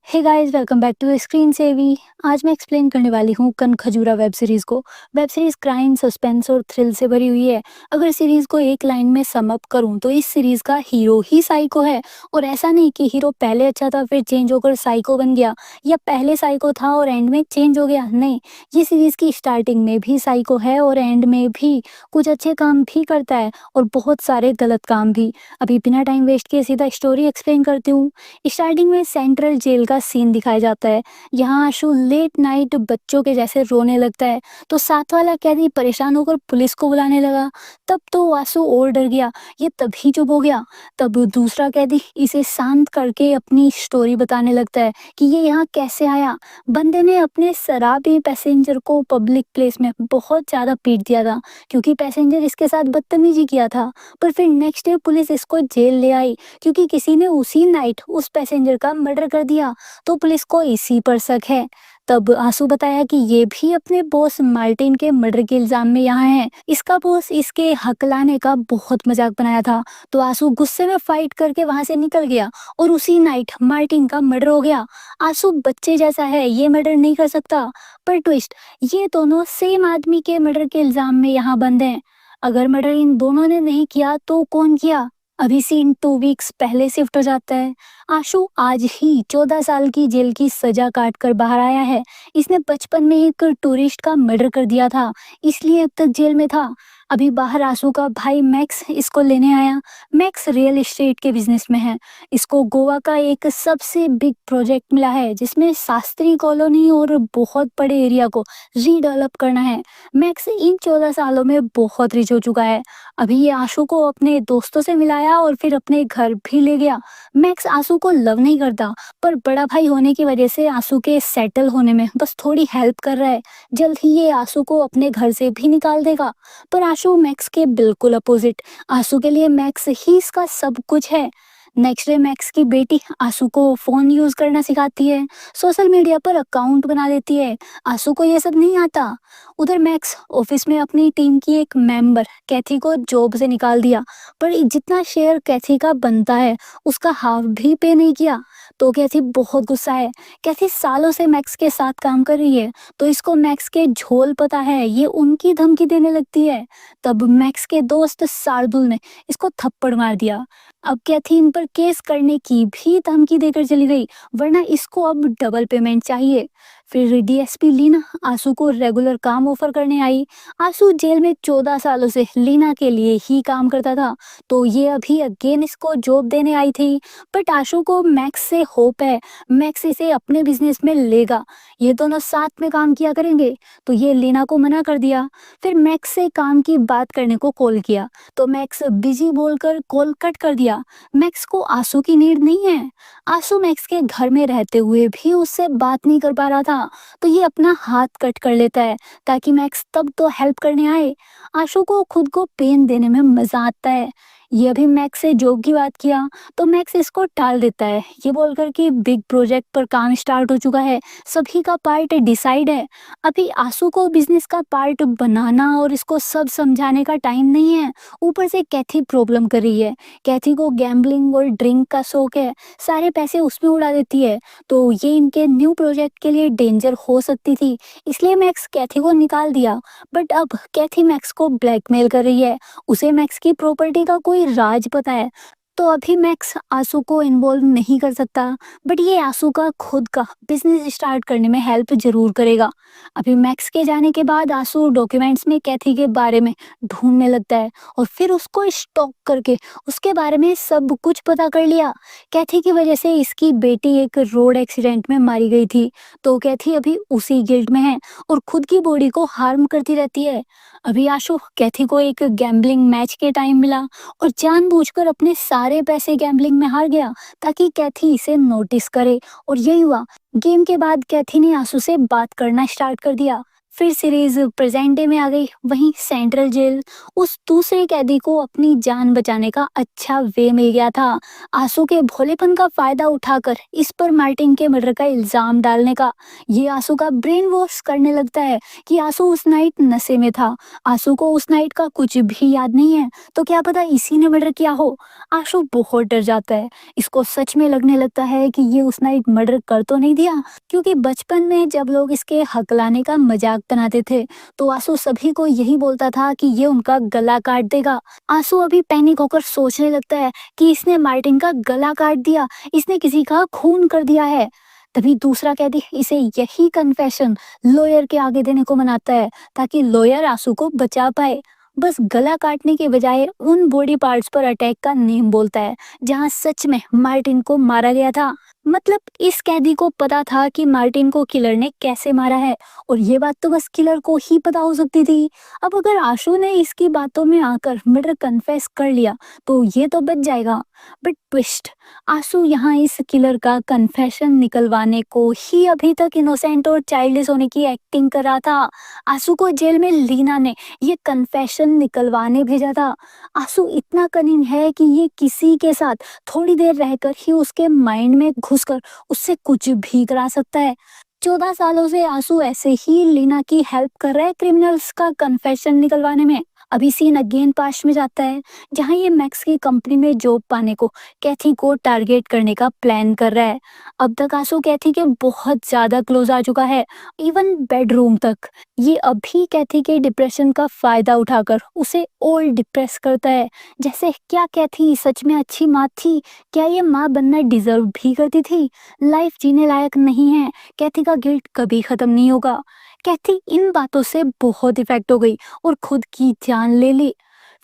Hey guys, welcome back to screen savvy. आज मैं explain करने वाली हूँ कन खजूरा वेब सीरीज़ को। वेब सीरीज़ क्राइम, सस्पेंस और थ्रिल से भरी हुई है। अगर सीरीज़ को एक लाइन में सम अप करूँ तो इस सीरीज़ का हीरो ही साइको है। और ऐसा नहीं कि हीरो पहले अच्छा था फिर चेंज होकर साइको बन गया, या पहले साइको था और एंड में चेंज हो गया। नहीं, ये सीरीज़ की स्टार्टिंग में भी साइको है और एंड में भी कुछ अच्छे काम भी करता है और बहुत सारे गलत काम भी। अभी बिना टाइम वेस्ट किए सीधा स्टोरी एक्सप्लेन करती हूँ। स्टार्टिंग में सेंट्रल जेल का सीन दिखाया जाता है। यहाँ आशु लेट नाइट बच्चों के जैसे रोने लगता है, तो साथ वाला कैदी परेशान होकर पुलिस को बुलाने लगा। तब तो आशु और डर गया, ये तभी चुप हो गया। तब दूसरा कैदी इसे शांत करके अपनी स्टोरी बताने लगता है कि ये यहाँ कैसे आया। बंदे ने अपने शराबी पैसेंजर को पब्लिक प्लेस में बहुत ज़्यादा पीट दिया था, क्योंकि पैसेंजर इसके साथ बदतमीजी किया था। पर फिर नेक्स्ट डे पुलिस इसको जेल ले आई, क्योंकि किसी ने उसी नाइट उस पैसेंजर का मर्डर कर दिया। तो पुलिस को इसी पर शक है। तब आंसू बताया कि ये भी अपने बॉस मार्टिन के मर्डर के इल्जाम में यहाँ है। इसका बॉस इसके हकलाने का बहुत मजाक बनाया था। तो आंसू गुस्से में फाइट करके वहां से निकल गया और उसी नाइट मार्टिन का मर्डर हो गया। आंसू बच्चे जैसा है, ये मर्डर नहीं कर सकता। पर ट्विस्ट, ये दोनों सेम आदमी के मर्डर के इल्जाम में यहाँ बंद हैं। अगर मर्डर इन दोनों ने नहीं किया तो कौन किया? अभी सीन 2 वीक्स पहले शिफ्ट हो जाता है। आशु आज ही 14 साल की जेल की सजा काट कर बाहर आया है। इसने बचपन में एक टूरिस्ट का मर्डर कर दिया था, इसलिए अब तक जेल में था। अभी बाहर आशु का भाई मैक्स इसको लेने आया। मैक्स रियल एस्टेट के बिजनेस में है। इसको गोवा का एक सबसे बिग प्रोजेक्ट मिला है, जिसमें शास्त्री कॉलोनी और बहुत बड़े एरिया को रीडेवलप करना है। मैक्स इन 14 सालों में बहुत रिच हो चुका है। अभी ये आशु को अपने दोस्तों से मिलाया और फिर अपने घर भी ले गया। मैक्स आशु को लव नहीं करता, पर बड़ा भाई होने की वजह से आशु के सेटल होने में बस थोड़ी हेल्प कर रहा है। जल्द ही ये आशु को अपने घर से भी निकाल देगा। पर आशु मैक्स के बिल्कुल अपोजिट। आशु के लिए मैक्स ही इसका सब कुछ है। नेक्स्ट डे मैक्स की बेटी आशु को फोन यूज करना सिखाती है, सोशल मीडिया पर अकाउंट बना देती है। आशु को ये सब नहीं आता। उधर मैक्स ऑफिस में अपनी टीम की एक मेंबर कैथी को जॉब से निकाल दिया, पर जितना शेयर कैथी का बनता है उसका हाफ भी पे नहीं किया। तो कैथी बहुत गुस्सा है। कैथी सालों से मैक्स के साथ काम कर रही है, तो इसको मैक्स के झोल पता है, ये उनकी धमकी देने लगती है। तब मैक्स के दोस्त शार्दुल ने इसको थप्पड़ मार दिया। अब कैथी इन पर केस करने की भी धमकी देकर चली गई, वरना इसको अब डबल पेमेंट चाहिए। फिर डीएसपी लीना आशु को रेगुलर काम ऑफर करने आई। आशु जेल में 14 सालों से लीना के लिए ही काम करता था, तो ये अभी अगेन इसको जॉब देने आई थी। बट आशु को मैक्स से होप है, मैक्स इसे अपने बिजनेस में लेगा, ये दोनों साथ में काम किया करेंगे। तो ये लीना को मना कर दिया। फिर मैक्स से काम की बात करने को कॉल किया, तो मैक्स बिजी बोलकर कॉल कट कर दिया। मैक्स को आशु की नीड नहीं है। आशु मैक्स के घर में रहते हुए भी उससे बात नहीं कर पा रहा था, तो ये अपना हाथ कट कर लेता है ताकि मैक्स तब तो हेल्प करने आए। आशु को खुद को पेन देने में मजा आता है। ये अभी मैक्स से जॉब की बात किया, तो मैक्स इसको टाल देता है, ये बोलकर कि बिग प्रोजेक्ट पर काम स्टार्ट हो चुका है, सभी का पार्ट डिसाइड है। अभी आशु को बिजनेस का पार्ट बनाना और इसको सब समझाने का टाइम नहीं है। ऊपर से कैथी प्रॉब्लम कर रही है। कैथी को गैम्बलिंग और ड्रिंक का शौक है, सारे पैसे उसमें उड़ा देती है, तो ये इनके न्यू प्रोजेक्ट के लिए डेंजर हो सकती थी, इसलिए मैक्स कैथी को निकाल दिया। बट अब कैथी मैक्स को ब्लैकमेल कर रही है, उसे मैक्स की प्रॉपर्टी का कोई राज पता है। तो अभी मैक्स आशु को इन्वॉल्व नहीं कर सकता, बट ये आशु का खुद का बिजनेस स्टार्ट करने में हेल्प जरूर करेगा। अभी मैक्स के जाने के बाद आशु डॉक्यूमेंट्स में कैथी के बारे में ढूंढने लगता है और फिर उसको स्टॉक करके उसके बारे में सब कुछ पता कर लिया। कैथी की वजह से इसकी बेटी एक रोड एक्सीडेंट में मारी गई थी, तो कैथी अभी उसी गिल्ट में है और खुद की बॉडी को हार्म करती रहती है। अभी आशु कैथी को एक गैम्बलिंग मैच के टाइम मिला और जानबूझकर अपने सारे पैसे गैम्बलिंग में हार गया, ताकि कैथी इसे नोटिस करे। और यही हुआ। गेम के बाद कैथी ने आशु से बात करना स्टार्ट कर दिया। फिर सीरीज प्रेजेंट डे में आ गई। वहीं सेंट्रल जेल उस दूसरे कैदी को अपनी जान बचाने का अच्छा वे मिल गया था। आंसू के भोलेपन का फायदा उठाकर इस पर मार्टिन के मर्डर का इल्जाम डालने का ये आंसू का ब्रेन वॉश करने लगता है कि आंसू उस नाइट नशे में था। आंसू को उस नाइट का कुछ भी याद नहीं है, तो क्या पता इसी ने मर्डर किया हो। आंसू बहुत डर जाता है। इसको सच में लगने लगता है कि ये उस नाइट मर्डर कर तो नहीं दिया, क्योंकि बचपन में जब लोग इसके हकलाने का मजाक बनाते थे तो आंसू सभी को यही बोलता था कि ये उनका गला काट देगा। आंसू अभी पैनिक होकर सोचने लगता है कि इसने मार्टिन का गला काट दिया, इसने किसी का खून कर दिया है। तभी दूसरा कैदी इसे यही कन्फेशन लॉयर के आगे देने को मनाता है ताकि लॉयर आंसू को बचा पाए। बस गला काटने के बजाय उन बॉडी पार्ट्स पर अटैक का नेम बोलता है जहां सच में मार्टिन को मारा गया था। मतलब इस कैदी को पता था कि मार्टिन को किलर ने कैसे मारा है, और ये बात तो बस किलर को ही पता हो सकती थी। अब अगर आशु ने इसकी बातों में आकर मर्डर कन्फेस कर लिया तो ये तो बच जाएगा। बट ट्विस्ट, आशु यहाँ इस किलर का कन्फेशन निकलवाने को ही अभी तक इनोसेंट और चाइल्डिश होने की एक्टिंग कर रहा था। आशु को जेल में लीना ने ये कन्फेशन निकलवाने भेजा था। आशु इतना कनिंग है कि ये किसी के साथ थोड़ी देर रहकर ही उसके माइंड में घुसकर उससे कुछ भी करा सकता है। 14 सालों से आंसू ऐसे ही लीना की हेल्प कर रहा है क्रिमिनल्स का कन्फेशन निकलवाने में। अभी सीन अगेन पास्ट में जाता है जहां ये मैक्स की कंपनी में जॉब पाने को कैथी को टारगेट करने का प्लान कर रहा है। अब तक आंसू कैथी के बहुत ज्यादा क्लोज आ चुका है, इवन बेडरूम तक। ये अभी कैथी के डिप्रेशन का फायदा उठाकर उसे और डिप्रेस करता है। जैसे क्या कैथी सच में अच्छी माँ थी? क्या ये माँ बनना डिजर्व भी करती थी? लाइफ जीने लायक नहीं है, कैथी का गिल्ट कभी खत्म नहीं होगा। कैथी इन बातों से बहुत इफेक्ट हो गई और खुद की जान ले ली।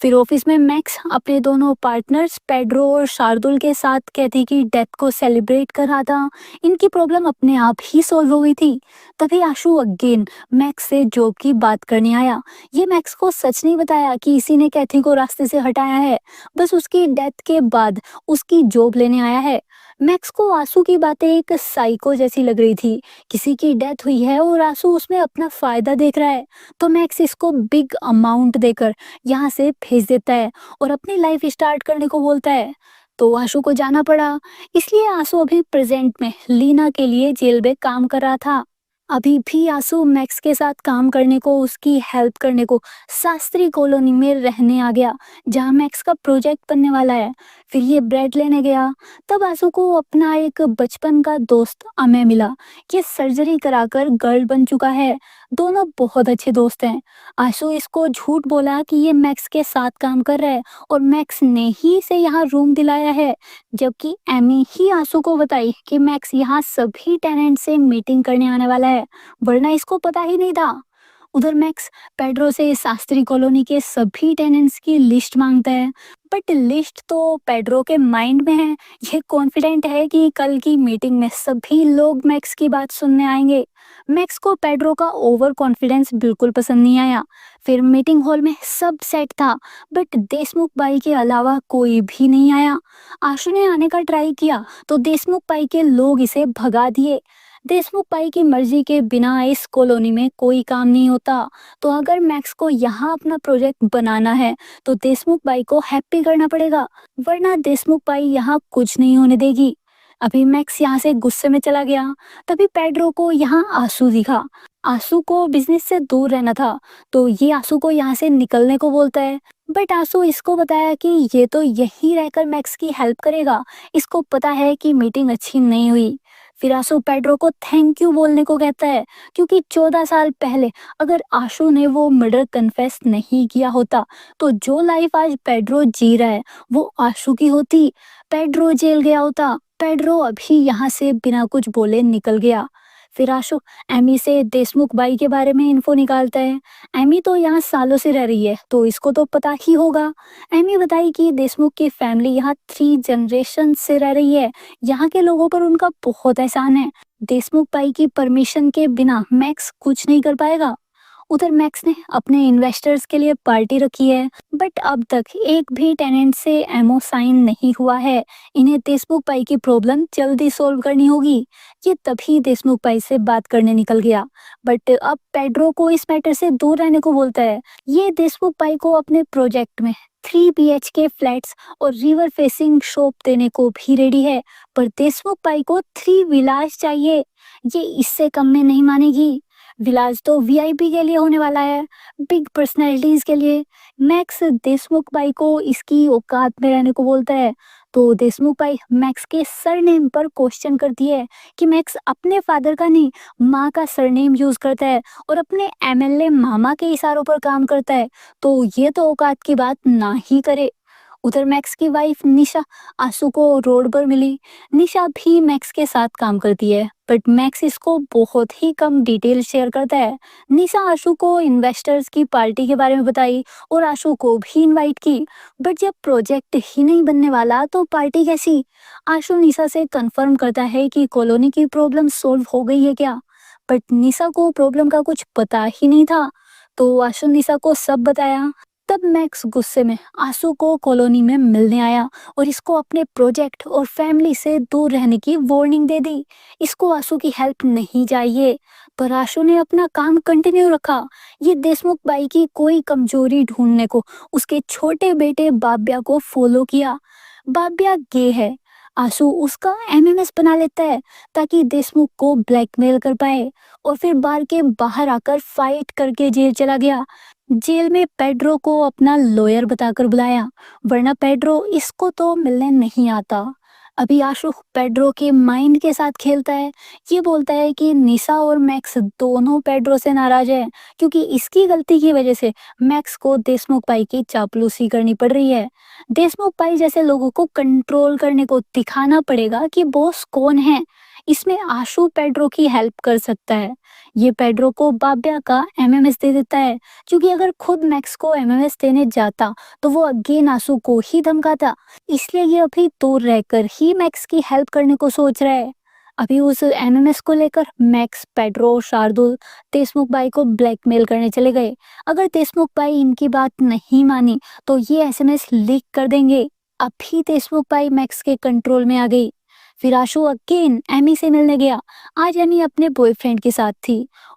फिर ऑफिस में मैक्स अपने दोनों पार्टनर्स पेड्रो और शार्दुल के साथ कैथी की डेथ को सेलिब्रेट कर रहा था। इनकी प्रॉब्लम अपने आप ही सॉल्व हो गई थी। तभी आशु अगेन मैक्स से जॉब की बात करने आया। ये मैक्स को सच नहीं बताया कि इसी ने कैथी को रास्ते से हटाया है, बस उसकी डेथ के बाद उसकी जॉब लेने आया है। मैक्स को आंसू की बातें एक साइको जैसी लग रही थी। किसी की डेथ हुई है और आंसू उसमें अपना फायदा देख रहा है, तो मैक्स इसको बिग अमाउंट देकर यहाँ से भेज देता है और अपनी लाइफ स्टार्ट करने को बोलता है। तो आंसू को जाना पड़ा, इसलिए आंसू अभी प्रेजेंट में लीना के लिए जेल में काम कर रहा था। अभी भी आंसू मैक्स के साथ काम करने को, उसकी हेल्प करने को शास्त्री कॉलोनी में रहने आ गया जहाँ मैक्स का प्रोजेक्ट बनने वाला है। फिर ये ब्रेड लेने गया, तब आंसू को अपना एक बचपन का दोस्त अमय मिला। ये सर्जरी कराकर गर्ल बन चुका है। दोनों बहुत अच्छे दोस्त हैं। आंसू इसको झूठ बोला कि ये मैक्स के साथ काम कर रहा है और मैक्स ने ही इसे यहाँ रूम दिलाया है, जबकि एमी ही आंसू को बताई कि मैक्स यहाँ सभी टेनेंट से मीटिंग करने आने वाला है, वरना इसको पता ही नहीं था। उधर मैक्स पेड्रो से शास्त्री कॉलोनी के सभी टेनेंट्स की लिस्ट मांगता है, बट लिस्ट तो पेड्रो के माइंड में है। ये कॉन्फिडेंट है कि कल की मीटिंग में सभी लोग मैक्स की बात सुनने आएंगे। मैक्स को पेड्रो का ओवर कॉन्फिडेंस बिल्कुल पसंद नहीं आया। फिर मीटिंग हॉल में सब सेट था, बट देशमुख बाई के अलावा कोई भी नहीं आया। आशु ने आने का ट्राई किया तो देशमुख बाई के लोग इसे भगा दिए। देशमुख बाई की मर्जी के बिना इस कॉलोनी में कोई काम नहीं होता, तो अगर मैक्स को यहाँ अपना प्रोजेक्ट बनाना है तो देशमुख बाई को हैप्पी करना पड़ेगा, वरना देशमुख बाई यहाँ कुछ नहीं होने देगी। अभी मैक्स यहाँ से गुस्से में चला गया। तभी पेड्रो को यहाँ आंसू दिखा। आंसू को बिजनेस से दूर रहना था, तो ये आंसू को यहाँ से निकलने को बोलता है, बट आंसू इसको बताया कि ये तो यहीं रहकर मैक्स की हेल्प करेगा। इसको पता है कि मीटिंग अच्छी नहीं हुई। फिर आंसू पेड्रो को थैंक यू बोलने को कहता है, क्योंकि 14 साल पहले अगर आशु ने वो मर्डर कन्फेस नहीं किया होता तो जो लाइफ आज पेड्रो जी रहा है वो आशु की होती। पेड्रो जेल गया होता। पेड्रो अभी यहाँ से बिना कुछ बोले निकल गया। फिर आशु एमी से देशमुख बाई के बारे में इन्फो निकालता है। एमी तो यहाँ सालों से रह रही है, तो इसको तो पता ही होगा। एमी बताई कि देशमुख की फैमिली यहाँ 3 जनरेशन से रह रही है। यहाँ के लोगों पर उनका बहुत एहसान है। देशमुख बाई की परमिशन के बिना मैक्स कुछ नहीं कर पाएगा। उधर मैक्स ने अपने इन्वेस्टर्स के लिए पार्टी रखी है, बट अब तक एक भी टेनेंट से एमओ साइन नहीं हुआ है। इन्हें देशमुख भाई की प्रॉब्लम जल्दी सॉल्व करनी होगी। ये तभी देशमुख भाई से बात करने निकल गया, बट अब पेड्रो को इस मैटर से दूर रहने को बोलता है। ये देशमुख भाई को अपने प्रोजेक्ट में 3 BHK फ्लैट्स और रिवर फेसिंग शॉप देने को भी रेडी है, पर देशमुख भाई को 3 विलास चाहिए। ये इससे कम में नहीं मानेगी। विलास तो वीआईपी के लिए होने वाला है, बिग पर्सनैलिटीज के लिए। मैक्स देशमुख भाई को इसकी औकात में रहने को बोलता है, तो देशमुख भाई मैक्स के सरनेम पर क्वेश्चन करती है कि मैक्स अपने फादर का नहीं, माँ का सरनेम यूज करता है और अपने एमएलए मामा के इशारों पर काम करता है, तो ये तो औकात की बात ना ही करे। उधर मैक्स की वाइफ निशा आशु को रोड पर मिली। निशा भी मैक्स के साथ काम करती है, बट मैक्स इसको बहुत ही कम डिटेल शेयर करता है। निशा आशु को इन्वेस्टर्स की पार्टी के बारे में बताई और आशु को भी इनवाइट की, बट जब प्रोजेक्ट ही नहीं बनने वाला तो पार्टी कैसी। आशु निशा से कंफर्म करता है कि कॉलोनी की प्रॉब्लम सॉल्व हो गई है क्या, बट निशा को प्रॉब्लम का कुछ पता ही नहीं था, तो आशु निशा को सब बताया। तब मैक्स गुस्से में आशु को कॉलोनी में मिलने आया और इसको अपने प्रोजेक्ट और फैमिली से दूर रहने की वार्निंग दे दी। इसको आशु की हेल्प नहीं चाहिए, पर आशु ने अपना काम कंटिन्यू रखा। ये देशमुख भाई की कोई कमजोरी ढूंढने को उसके छोटे बेटे बाब्या को फॉलो किया। बाब्या गे है। आशु उसका एमएमएस बना लेता है ताकि देशमुख को ब्लैकमेल कर पाए, और फिर बार के बाहर आकर फाइट करके जेल चला गया। जेल में पेड्रो को अपना लॉयर बताकर बुलाया, वरना पेड्रो इसको तो मिलने नहीं आता। अभी आशु पेड्रो के माइंड के साथ खेलता है। ये बोलता है कि निशा और मैक्स दोनों पेड्रो से नाराज है, क्योंकि इसकी गलती की वजह से मैक्स को देशमुख भाई की चापलूसी करनी पड़ रही है। देशमुख भाई जैसे लोगों को कंट्रोल करने को दिखाना पड़ेगा कि बॉस कौन है। इसमें आशु पेड्रो की हेल्प कर सकता है। ये पेड्रो को बाब्या का एमएमएस दे देता है, क्योंकि अगर खुद मैक्स को एमएमएस देने जाता तो वो अगेन आशु को ही धमकाता। इसलिए ये अभी दूर रहकर ही मैक्स की हेल्प करने को सोच रहा है। अभी उस एमएमएस को लेकर मैक्स, पेड्रो, शार्दुल देशमुख भाई को ब्लैकमेल करने चले गए। अगर देशमुख भाई इनकी बात नहीं मानी तो ये एसएमएस लीक कर देंगे। अभी देशमुख भाई मैक्स के कंट्रोल में आ गई। फिर आशु अगेन एमी से मिलने गया। आज एमी अपने बॉयफ्रेंड के साथ थी।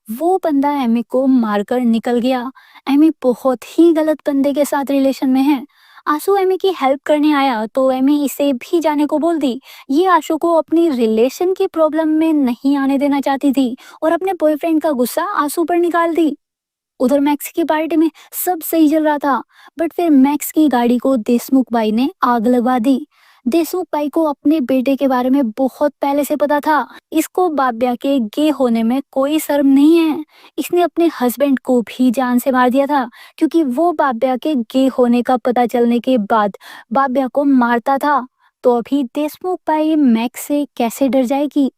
वो बंदा एमी को मारकर निकल गया। एमी बहुत ही गलत बंदे के साथ रिलेशन में है। आशु एमी की हेल्प करने आया तो एमी इसे भी जाने को बोल दी। ये आशु को अपनी रिलेशन की प्रॉब्लम में नहीं आने देना चाहती थी और अपने बॉयफ्रेंड का गुस्सा आशु पर निकाल दी। उधर मैक्स की पार्टी में सब सही चल रहा था, बट फिर मैक्स की गाड़ी को देशमुख भाई ने आग लगवा दी। देशमुख भाई को अपने बेटे के बारे में बहुत पहले से पता था। इसको बाब्या के गे होने में कोई शर्म नहीं है। इसने अपने हस्बैंड को भी जान से मार दिया था, क्योंकि वो बाब्या के गे होने का पता चलने के बाद बाब्या को मारता था। तो अभी देशमुख भाई मैक्स से कैसे डर जाएगी।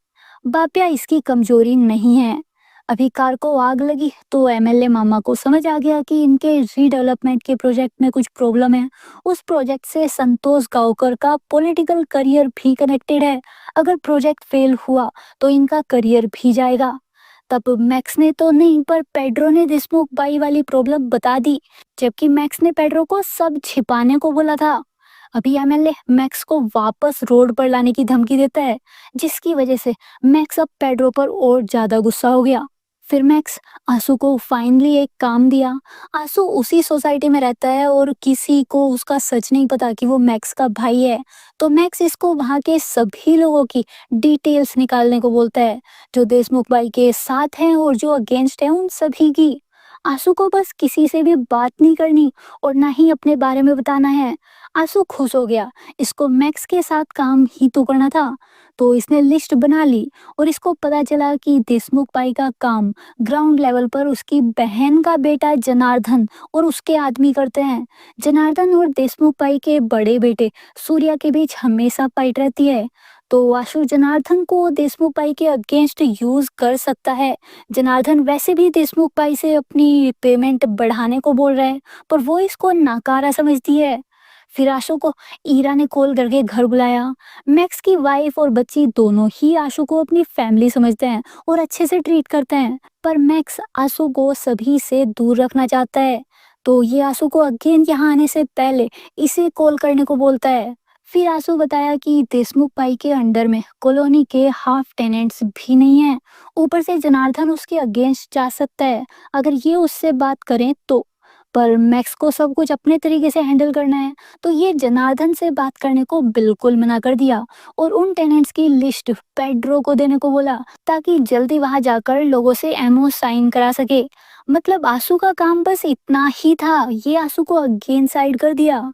बाब्या इसकी कमजोरी नहीं है। अभी कार को आग लगी तो एमएलए मामा को समझ आ गया कि इनके रीडेवलपमेंट के प्रोजेक्ट में कुछ प्रॉब्लम है। उस प्रोजेक्ट से संतोष गांवकर का पॉलिटिकल करियर भी कनेक्टेड है। अगर प्रोजेक्ट फेल हुआ तो इनका करियर भी जाएगा। तब मैक्स ने तो नहीं, पर पेड्रो ने देशमुख भाई वाली प्रॉब्लम बता दी, जबकि मैक्स ने पेड्रो को सब छिपाने को बोला था। अभी एमएलए मैक्स को वापस रोड पर लाने की धमकी देता है, जिसकी वजह से मैक्स अब पेड्रो पर और ज्यादा गुस्सा हो गया। फिर मैक्स आंसू को फाइनली एक काम दिया। आंसू उसी सोसाइटी में रहता है और किसी को उसका सच नहीं पता कि वो मैक्स का भाई है। तो मैक्स इसको वहाँ के सभी लोगों की डिटेल्स निकालने को बोलता है, जो देशमुख भाई के साथ हैं और जो अगेंस्ट हैं उन सभी की। आंसू को बस किसी से भी बात नहीं करनी और ना ही अपने बारे में बताना है। आंसू खुश हो गया, इसको मैक्स के साथ काम ही तो करना था। तो इसने लिस्ट बना ली और इसको पता चला कि देशमुख भाई का काम ग्राउंड लेवल पर उसकी बहन का बेटा जनार्दन और उसके आदमी करते हैं। जनार्दन और देशमुख भाई के बड़े बेटे सूर्या के बीच हमेशा फाइट रहती है। तो आशु जनार्दन को देशमुख भाई के अगेंस्ट यूज कर सकता है। जनार्दन वैसे भी देशमुख भाई से अपनी पेमेंट बढ़ाने को बोल रहा है, पर वो इसको नाकारा समझती है। फिर आशु को ईरा ने कॉल करके घर बुलाया। मैक्स की वाइफ और बच्ची दोनों ही आशु को अपनी फैमिली समझते हैं और अच्छे से ट्रीट करते हैं, पर मैक्स आशु को सभी से दूर रखना चाहता है। तो ये आशु को अगेन यहाँ आने से पहले इसे कॉल करने को बोलता है। फिर आशु बताया कि देशमुख भाई के अंडर में कॉलोनी के हाफ टेनेंट्स भी नहीं है, ऊपर से जनार्दन उसके अगेंस्ट जा सकता है अगर ये उससे बात करें तो। पर मैक्स को सब कुछ अपने तरीके से हैंडल करना है, तो ये जनार्दन से बात करने को बिल्कुल मना कर दिया और उन टेनेंट्स की लिस्ट पेड्रो को देने को बोला ताकि जल्दी वहां जाकर लोगों से एमओ साइन करा सके। मतलब आशु का काम बस इतना ही था, ये आशु को अगेन साइड कर दिया।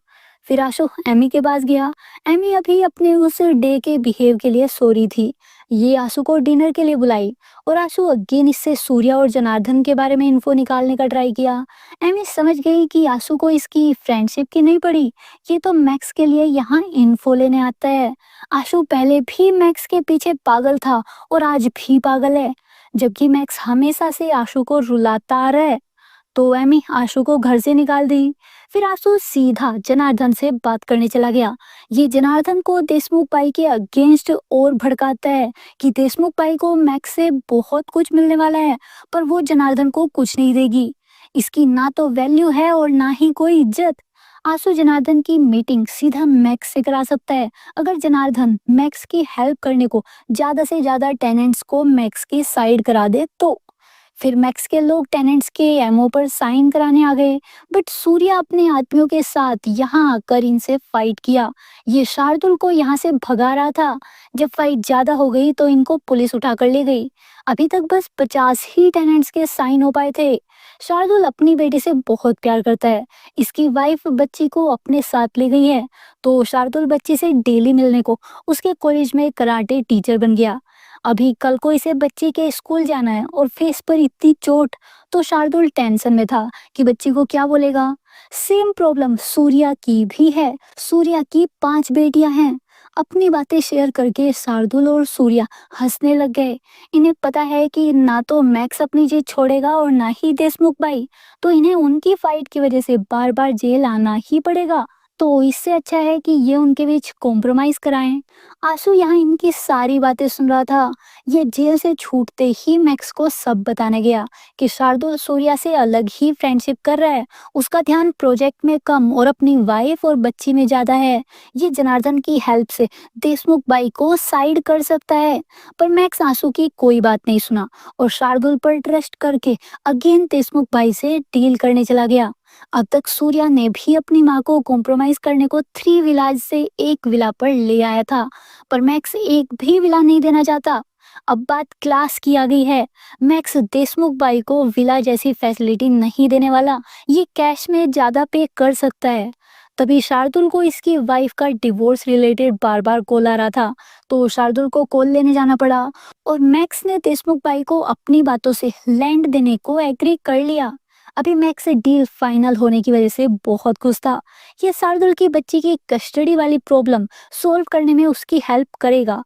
फिर आशु एमी के पास गया। एमी अभी अपने उस डे के बिहेव के लिए सॉरी थी। ये आशु को डिनर के लिए बुलाई और आशु अगेन इससे सूर्या और जनार्दन के बारे में इन्फो निकालने का ट्राई किया। एमी समझ गई कि आशु को इसकी फ्रेंडशिप की नहीं पड़ी, ये तो मैक्स के लिए यहाँ इन्फो लेने आता है। आशु पहले भी मैक्स के पीछे पागल था और आज भी पागल है, जबकि मैक्स हमेशा से आशु को रुलाता आ रहा है। तो एमी आशु को घर से निकाल दी। फिर आशु सीधा जनार्दन से बात करने चला गया। ये जनार्दन को देशमुख भाई के अगेंस्ट और भड़काता है कि देशमुख भाई को मैक्स से बहुत कुछ मिलने वाला है, पर वो जनार्दन को कुछ नहीं देगी। इसकी ना तो वैल्यू है और ना ही कोई इज्जत। आशु जनार्दन की मीटिंग सीधा मैक्स से करा सकता है अगर जनार्दन मैक्स की हेल्प करने को ज्यादा से ज्यादा टेनेंट्स को मैक्स की साइड करा दे तो। फिर मैक्स के लोग टेनेंट्स के एमओ पर साइन कराने आ गए, बट सूर्या अपने आदमियों के साथ यहाँ आकर इनसे फाइट किया। ये शार्दुल को यहाँ से भगा रहा था। जब फाइट ज्यादा हो गई तो इनको पुलिस उठा कर ले गई। अभी तक बस 50 ही टेनेंट्स के साइन हो पाए थे। शार्दुल अपनी बेटी से बहुत प्यार करता है, इसकी वाइफ बच्ची को अपने साथ ले गई है, तो शार्दुल बच्ची से डेली मिलने को उसके कॉलेज में कराटे टीचर बन गया। अभी कल को इसे बच्ची के स्कूल जाना है और फेस पर इतनी चोट, तो शार्दुल टेंशन में था कि बच्ची को क्या बोलेगा। सेम प्रॉब्लम सूर्या की भी है। सूर्या की 5 बेटियां हैं। अपनी बातें शेयर करके शार्दुल और सूर्या हंसने लग गए। इन्हें पता है कि ना तो मैक्स अपनी जीत छोड़ेगा और ना ही देशमुख भाई, तो इन्हें उनकी फाइट की वजह से बार बार जेल आना ही पड़ेगा। तो इससे अच्छा है कि ये उनके बीच कॉम्प्रोमाइज कराएं। आशु यहाँ इनकी सारी बातें सुन रहा था। ये जेल से छूटते ही मैक्स को सब बताने गया कि शार्दुल सूर्या से अलग ही फ्रेंडशिप कर रहा है। उसका ध्यान प्रोजेक्ट में कम और अपनी वाइफ और बच्ची में ज्यादा है। ये जनार्दन की हेल्प से देशमुख भाई को साइड कर सकता है। पर मैक्स आशु की कोई बात नहीं सुना और शार्दुल पर ट्रस्ट करके अगेन देशमुख भाई से डील करने चला गया। अब तक सूर्या ने भी अपनी माँ को कॉम्प्रोमाइज करने को 3 विलाज से 1 विला पर ले आया था, पर मैक्स एक भी विला नहीं देना चाहता। अब बात क्लास की आ गई है। मैक्स देशमुख भाई को विला जैसी फैसिलिटी नहीं देने वाला, ये कैश में ज्यादा पे कर सकता है। तभी शार्दुल को इसकी वाइफ का डिवोर्स रिलेटेड बार बार कॉल आ रहा था, तो शार्दुल को कॉल लेने जाना पड़ा और मैक्स ने देशमुख भाई को अपनी बातों से लैंड देने को एग्री कर लिया। अभी मैक्स से डील फाइनल होने की वजह से बहुत खुश था। ये शार्दुल की बच्ची की कस्टडी वाली प्रॉब्लम सॉल्व करने में उसकी हेल्प करेगा।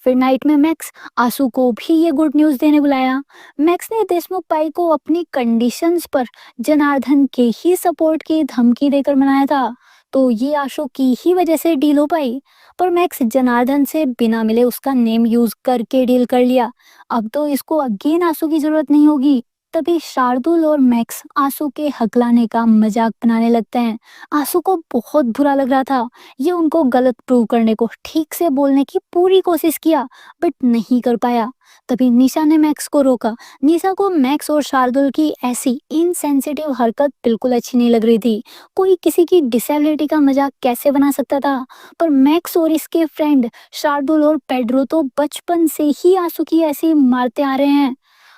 फिर नाइट में मैक्स आशु को भी ये गुड न्यूज देने बुलाया। मैक्स ने देशमुख भाई को अपनी कंडीशंस पर जनार्दन के ही सपोर्ट की धमकी देकर मनाया था, तो ये आशु की ही वजह से डील हो पाई। पर मैक्स जनार्दन से बिना मिले उसका नेम यूज करके डील कर लिया। अब तो इसको अगेन आशु की जरूरत नहीं होगी। तभी शार्दुल और मैक्स आशु के हकलाने का मजाक बनाने लगते हैं। आशु को बहुत बुरा लग रहा था। ये उनको गलत प्रूव करने को ठीक से बोलने की पूरी कोशिश किया, बट नहीं कर पाया। तभी निशा ने मैक्स को रोका। निशा को मैक्स और शार्दुल की ऐसी इनसेंसिटिव हरकत बिल्कुल अच्छी नहीं लग रही थी। कोई किसी की डिसेबिलिटी का मजाक कैसे बना सकता था। पर मैक्स और इसके फ्रेंड शार्दुल और पेड्रो तो बचपन से ही आशु की ऐसी मारते आ रहे हैं।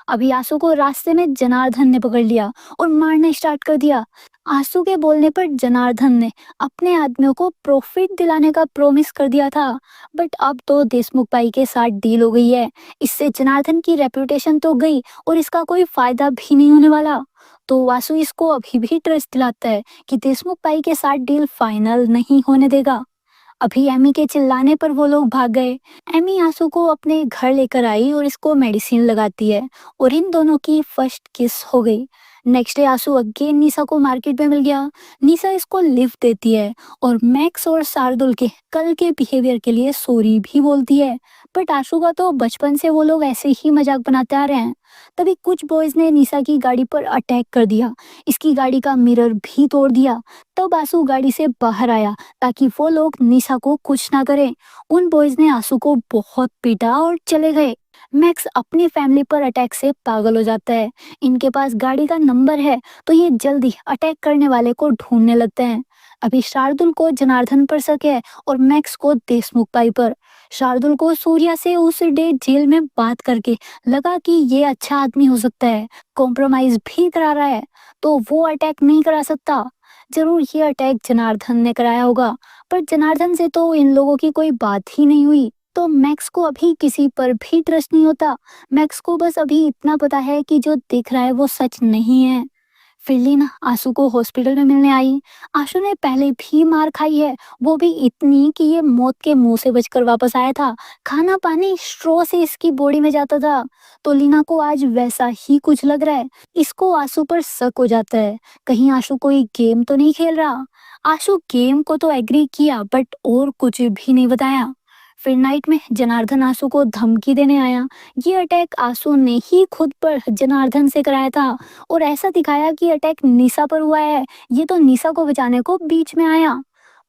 अभी आशु को रास्ते में जनार्दन ने पकड़ लिया और मारना स्टार्ट कर दिया। आशु के बोलने पर जनार्दन ने अपने आदमियों को प्रॉफिट दिलाने का प्रॉमिस कर दिया था, बट अब तो देशमुख भाई के साथ डील हो गई है। इससे जनार्दन की रेपुटेशन तो गई और इसका कोई फायदा भी नहीं होने वाला। तो वासु इसको अभी भी ट्रस्ट दिलाता है कि देशमुख भाई के साथ डील फाइनल नहीं होने देगा। अभी एमी के चिल्लाने पर वो लोग भाग गए। एमी आंसू को अपने घर लेकर आई और इसको मेडिसिन लगाती है और इन दोनों की फर्स्ट किस हो गई। नेक्स्ट डे आसू अगेन निशा को मार्केट में मिल गया। निशा इसको लिफ्ट देती है और मैक्स और शार्दुल के कल के बिहेवियर के लिए सॉरी भी बोलती है। बट आशु का तो बचपन से वो लोग ऐसे ही मजाक बनाते आ रहे हैं। तभी कुछ बॉयज ने निशा की गाड़ी पर अटैक कर दिया, इसकी गाड़ी का मिरर भी तोड़ दिया। तब आसू गाड़ी से बाहर आया ताकि वो लोग निशा को कुछ ना करें। उन बॉयज ने आसू को बहुत पीटा और चले गए। मैक्स अपनी फैमिली पर अटैक से पागल हो जाता है। इनके पास गाड़ी का नंबर है तो ये जल्दी अटैक करने वाले को ढूंढने लगते हैं। अभी शार्दुल को जनार्दन पर शक है और मैक्स को देशमुख भाई पर। शार्दुल को सूर्या से उस डे जेल में बात करके लगा कि ये अच्छा आदमी हो सकता है, कॉम्प्रोमाइज भी करा रहा है, तो वो अटैक नहीं करा सकता। जरूर ये अटैक जनार्दन ने कराया होगा, पर जनार्दन से तो इन लोगों की कोई बात ही नहीं हुई। तो मैक्स को अभी किसी पर भी ट्रस्ट नहीं होता। मैक्स को बस अभी इतना पता है कि जो दिख रहा है वो सच नहीं है। फिर लीना आशु को हॉस्पिटल में मिलने आई। आशु ने पहले भी मार खाई है, वो भी इतनी कि ये मौत के मुंह से बचकर वापस आया था। खाना पानी स्ट्रॉ से इसकी बॉडी में जाता था। तो लीना को आज वैसा ही कुछ लग रहा है। इसको आशु पर शक हो जाता है, कहीं आशु कोई गेम तो नहीं खेल रहा। आशु गेम को तो एग्री किया बट और कुछ भी नहीं बताया। फिर नाइट में जनार्दन आशु को धमकी देने आया। ये अटैक आशु ने ही खुद पर जनार्दन से कराया था और ऐसा दिखाया कि अटैक निशा पर हुआ है, ये तो निशा को बचाने को बीच में आया।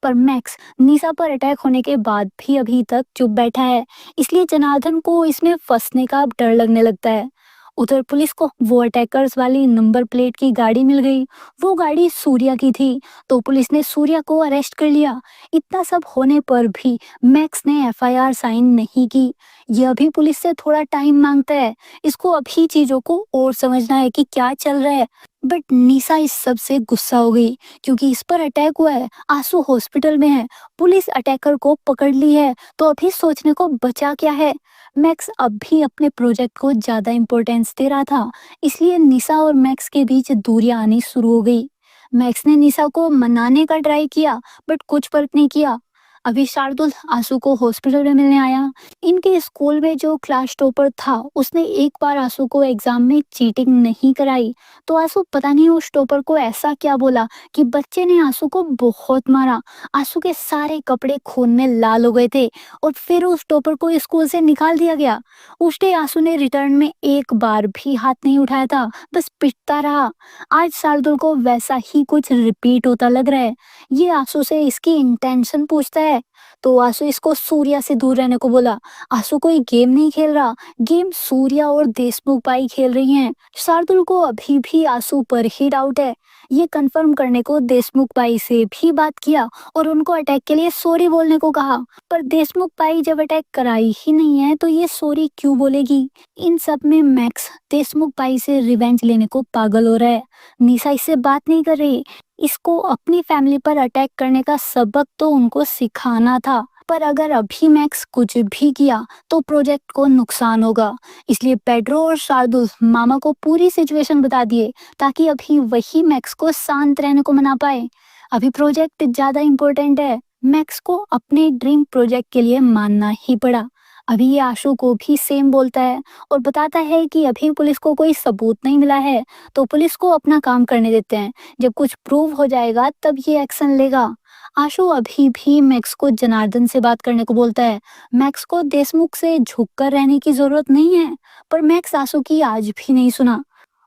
पर मैक्स निशा पर अटैक होने के बाद भी अभी तक चुप बैठा है, इसलिए जनार्दन को इसमें फंसने का अब डर लगने लगता है। उधर पुलिस को वो अटैकर्स वाली नंबर प्लेट की गाड़ी मिल गई। वो गाड़ी सूर्या की थी, तो पुलिस ने सूर्या को अरेस्ट कर लिया। इतना सब होने पर भी मैक्स ने एफआईआर साइन नहीं की। यह भी पुलिस से थोड़ा टाइम मांगता है, इसको अभी चीजों को और समझना है कि क्या चल रहा है। बट निशा इस सब से गुस्सा हो गई क्योंकि इस पर अटैक हुआ है, आंसू हॉस्पिटल में है, पुलिस अटैकर को पकड़ ली है, तो अभी सोचने को बचा क्या है। मैक्स अब भी अपने प्रोजेक्ट को ज्यादा इम्पोर्टेंस दे रहा था, इसलिए निशा और मैक्स के बीच दूरियां आनी शुरू हो गई। मैक्स ने निशा को मनाने का ट्राई किया बट कुछ फर्क नहीं किया। अभी शार्दुल आंसू को हॉस्पिटल में मिलने आया। इनके स्कूल में जो क्लास टॉपर था उसने एक बार आंसू को एग्जाम में चीटिंग नहीं कराई, तो आंसू पता नहीं उस टॉपर को ऐसा क्या बोला कि बच्चे ने आंसू को बहुत मारा। आंसू के सारे कपड़े खून में लाल हो गए थे और फिर उस टॉपर को स्कूल से निकाल दिया गया। उस डे आंसू ने रिटर्न में एक बार भी हाथ नहीं उठाया था, बस पिटता रहा। आज शार्दुल को वैसा ही कुछ रिपीट होता लग रहा है। ये आंसू से इसकी इंटेंशन पूछता है, तो आंसू इसको सूर्या से दूर रहने को बोला। आंसू कोई गेम नहीं खेल रहा, गेम सूर्या और देशमुख भाई खेल रही हैं। शार्दुल को अभी भी आंसू पर ही डाउट है। ये कंफर्म करने को देशमुख भाई से भी बात किया और उनको अटैक के लिए सॉरी बोलने को कहा, पर देशमुख भाई जब अटैक कराई ही नहीं है तो ये सॉरी क्यों बोलेगी। इन सब में मैक्स देशमुख भाई से रिवेंज लेने को पागल हो रहा है। निशा इससे बात नहीं कर रही, इसको अपनी फैमिली पर अटैक करने का सबक तो उनको सिखाना था, पर अगर अभी मैक्स कुछ भी किया तो प्रोजेक्ट को नुकसान होगा। इसलिए पेड्रो और शार्दुल मामा को पूरी सिचुएशन बता दिए ताकि अभी वही मैक्स को शांत रहने को मना पाए। अभी प्रोजेक्ट ज्यादा इम्पोर्टेंट है, मैक्स को अपने ड्रीम प्रोजेक्ट के लिए मानना ही पड़ा। अभी ये आशु को भी सेम बोलता है और बताता है कि अभी पुलिस को कोई सबूत नहीं मिला है, तो पुलिस को अपना काम करने देते हैं, जब कुछ प्रूव हो जाएगा तब ये एक्शन लेगा। आशु अभी भी मैक्स को जनार्दन से बात करने को बोलता है। मैक्स को देशमुख से झुककर रहने की जरूरत नहीं है, पर मैक्स आशु की आज भी नहीं सुना।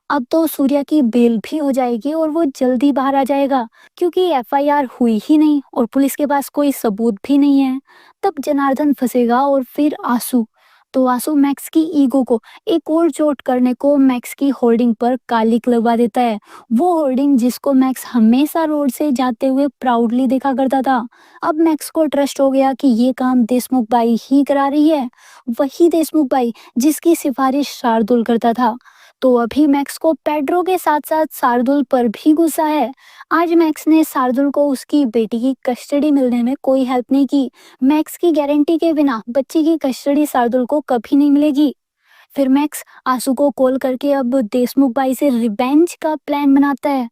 अब तो सूर्या की बेल भी हो जाएगी और वो जल्दी बाहर आ जाएगा क्योंकि एफआईआर हुई ही नहीं और पुलिस के पास कोई सबूत भी नहीं है। तब जनार्दन फंसेगा और फिर आंसू, तो आंसू मैक्स की ईगो को एक और चोट करने को मैक्स की होर्डिंग पर कालिक लगवा देता है। वो होर्डिंग जिसको मैक्स हमेशा रोड से जाते हुए प्राउडली देखा करता था। अब मैक्स को ट्रस्ट हो गया कि ये काम देशमुख बाई ही करा रही है, वही देशमुख बाई जिसकी सिफारिश शार्दुल करता था। तो अभी मैक्स को पेड्रो के साथ साथ शार्दुल पर भी गुस्सा है। आज मैक्स ने शार्दुल को उसकी बेटी की कस्टडी मिलने में कोई हेल्प नहीं की। मैक्स की गारंटी के बिना बच्ची की कस्टडी शार्दुल को कभी नहीं मिलेगी। फिर मैक्स आंसू को कॉल करके अब देशमुख भाई से रिवेंज का प्लान बनाता है।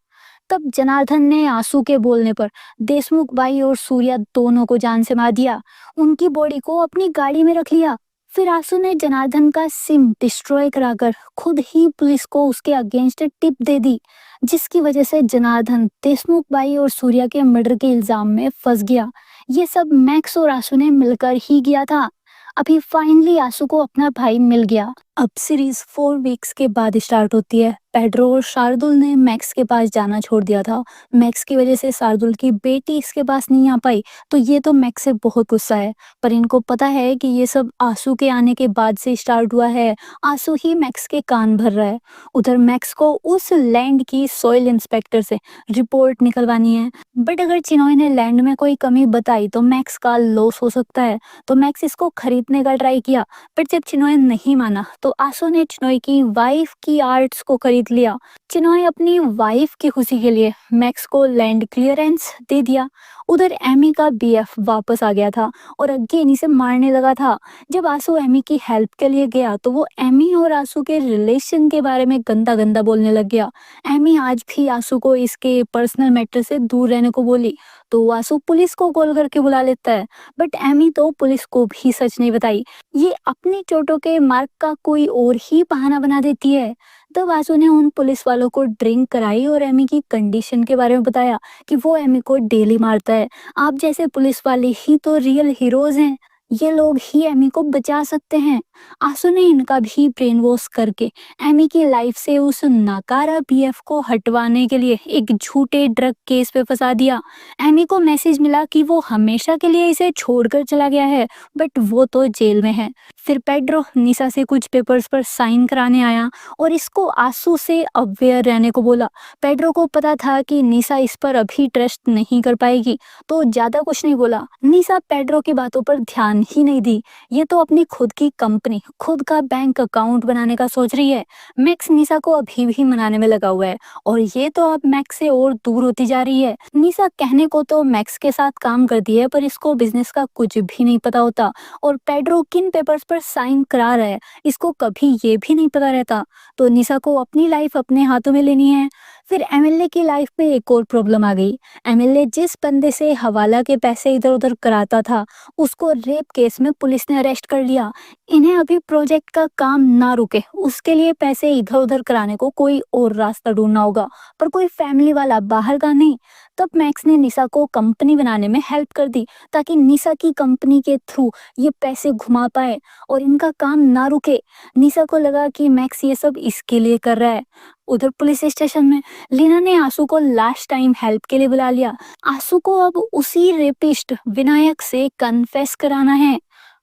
तब जनार्दन ने आंसू के बोलने पर देशमुख भाई और सूर्या दोनों को जान से मार दिया, उनकी बॉडी को अपनी गाड़ी में रख लिया। फिर आंसू ने जनार्दन का सिम डिस्ट्रॉय कराकर खुद ही पुलिस को उसके अगेंस्ट टिप दे दी, जिसकी वजह से जनार्दन देशमुख बाई और सूर्या के मर्डर के इल्जाम में फंस गया। ये सब मैक्स और आंसू ने मिलकर ही किया था। अभी फाइनली आंसू को अपना भाई मिल गया। अब सीरीज 4 वीक्स के बाद स्टार्ट होती है। पेड्रो और शार्दुल ने मैक्स के पास जाना छोड़ दिया था। मैक्स की वजह से शार्दुल की बेटी इसके पास नहीं आ पाई, तो ये तो मैक्स से बहुत गुस्सा है। पर इनको पता है कि ये सब आंसू के आने के बाद से स्टार्ट हुआ है। आंसू ही मैक्स के कान भर रहा है। उधर मैक्स को उस लैंड की सॉइल इंस्पेक्टर से रिपोर्ट निकलवानी है, बट अगर चिनॉय ने लैंड में कोई कमी बताई तो मैक्स का लॉस हो सकता है। तो मैक्स इसको खरीदने का ट्राई किया, बट जब चिनॉय नहीं माना तो आंसू ने चिनॉय की वाइफ की आर्ट्स को खरीद लिया। चिनॉय अपनी वाइफ की खुशी के लिए मैक्स को लैंड क्लियरेंस दे दिया। उधर एमी का बीएफ वापस आ गया था और अगेन इसे मारने लगा था। जब आंसू एमी की हेल्प के लिए गया तो वो एमी और आंसू के रिलेशन के बारे में गंदा गंदा बोलने लग गया। एमी आज भी आंसू को इसके पर्सनल मैटर से दूर रहने को बोली, तो आंसू पुलिस को कॉल करके बुला लेता है, बट एमी तो पुलिस को भी सच नहीं बताई। ये अपनी चोटों के मार्क का कोई और ही बहाना बना देती है। तब आंसू ने उन पुलिस वालों को ड्रिंक कराई और एमी की कंडीशन के बारे में बताया कि वो एमी को डेली मारता है। आप जैसे पुलिस वाले ही तो रियल हीरोज हैं, ये लोग ही एमी को बचा सकते हैं। आंसू ने इनका भी ब्रेन वॉश करके एमी की लाइफ से उस नाकारा बीएफ को हटवाने के लिए एक झूठे ड्रग केस पे फंसा दिया। एमी को मैसेज मिला कि वो हमेशा के लिए इसे छोड़कर चला गया है, बट वो तो जेल में है। फिर पेड्रो निशा से कुछ पेपर्स पर साइन कराने आया और इसको आंसू से अवेयर रहने को बोला। पेड्रो को पता था कि निशा इस पर अभी ट्रस्ट नहीं कर पाएगी, तो ज्यादा कुछ नहीं बोला। निशा पेड्रो की बातों पर ध्यान ही नहीं दी। ये तो अपनी खुद की कंपनी, खुद का बैंक अकाउंट बनाने का सोच रही है। मैक्स निशा को अभी भी मनाने में लगा हुआ है और ये तो अब मैक्स से और दूर होती जा रही है। निशा कहने को तो मैक्स के साथ काम करती है, पर इसको बिजनेस का कुछ भी नहीं पता होता और पेड्रो किन पेपर्स पर साइन करा रहा है इसको कभी ये भी नहीं पता रहता। तो निशा को अपनी लाइफ अपने हाथों में लेनी है। फिर एमएलए की लाइफ में एक और प्रॉब्लम आ गई। एमएलए जिस बंदे से हवाला के पैसे इधर उधर कराता था, उसको रेप केस में पुलिस ने अरेस्ट कर लिया। इन्हें अभी प्रोजेक्ट का काम ना रुके उसके लिए पैसे इधर उधर कराने को कोई और रास्ता ढूंढना होगा, पर कोई फैमिली वाला बाहर का नहीं। तब मैक्स ने निशा को कंपनी बनाने में हेल्प कर दी ताकि निशा की कंपनी के थ्रू ये पैसे घुमा पाए और इनका काम ना रुके। निशा को लगा कि मैक्स ये सब इसके लिए कर रहा है। उधर पुलिस स्टेशन में लीना ने आंसू को लास्ट टाइम हेल्प के लिए बुला लिया। आंसू को अब उसी रेपिस्ट विनायक से कन्फेस कराना है।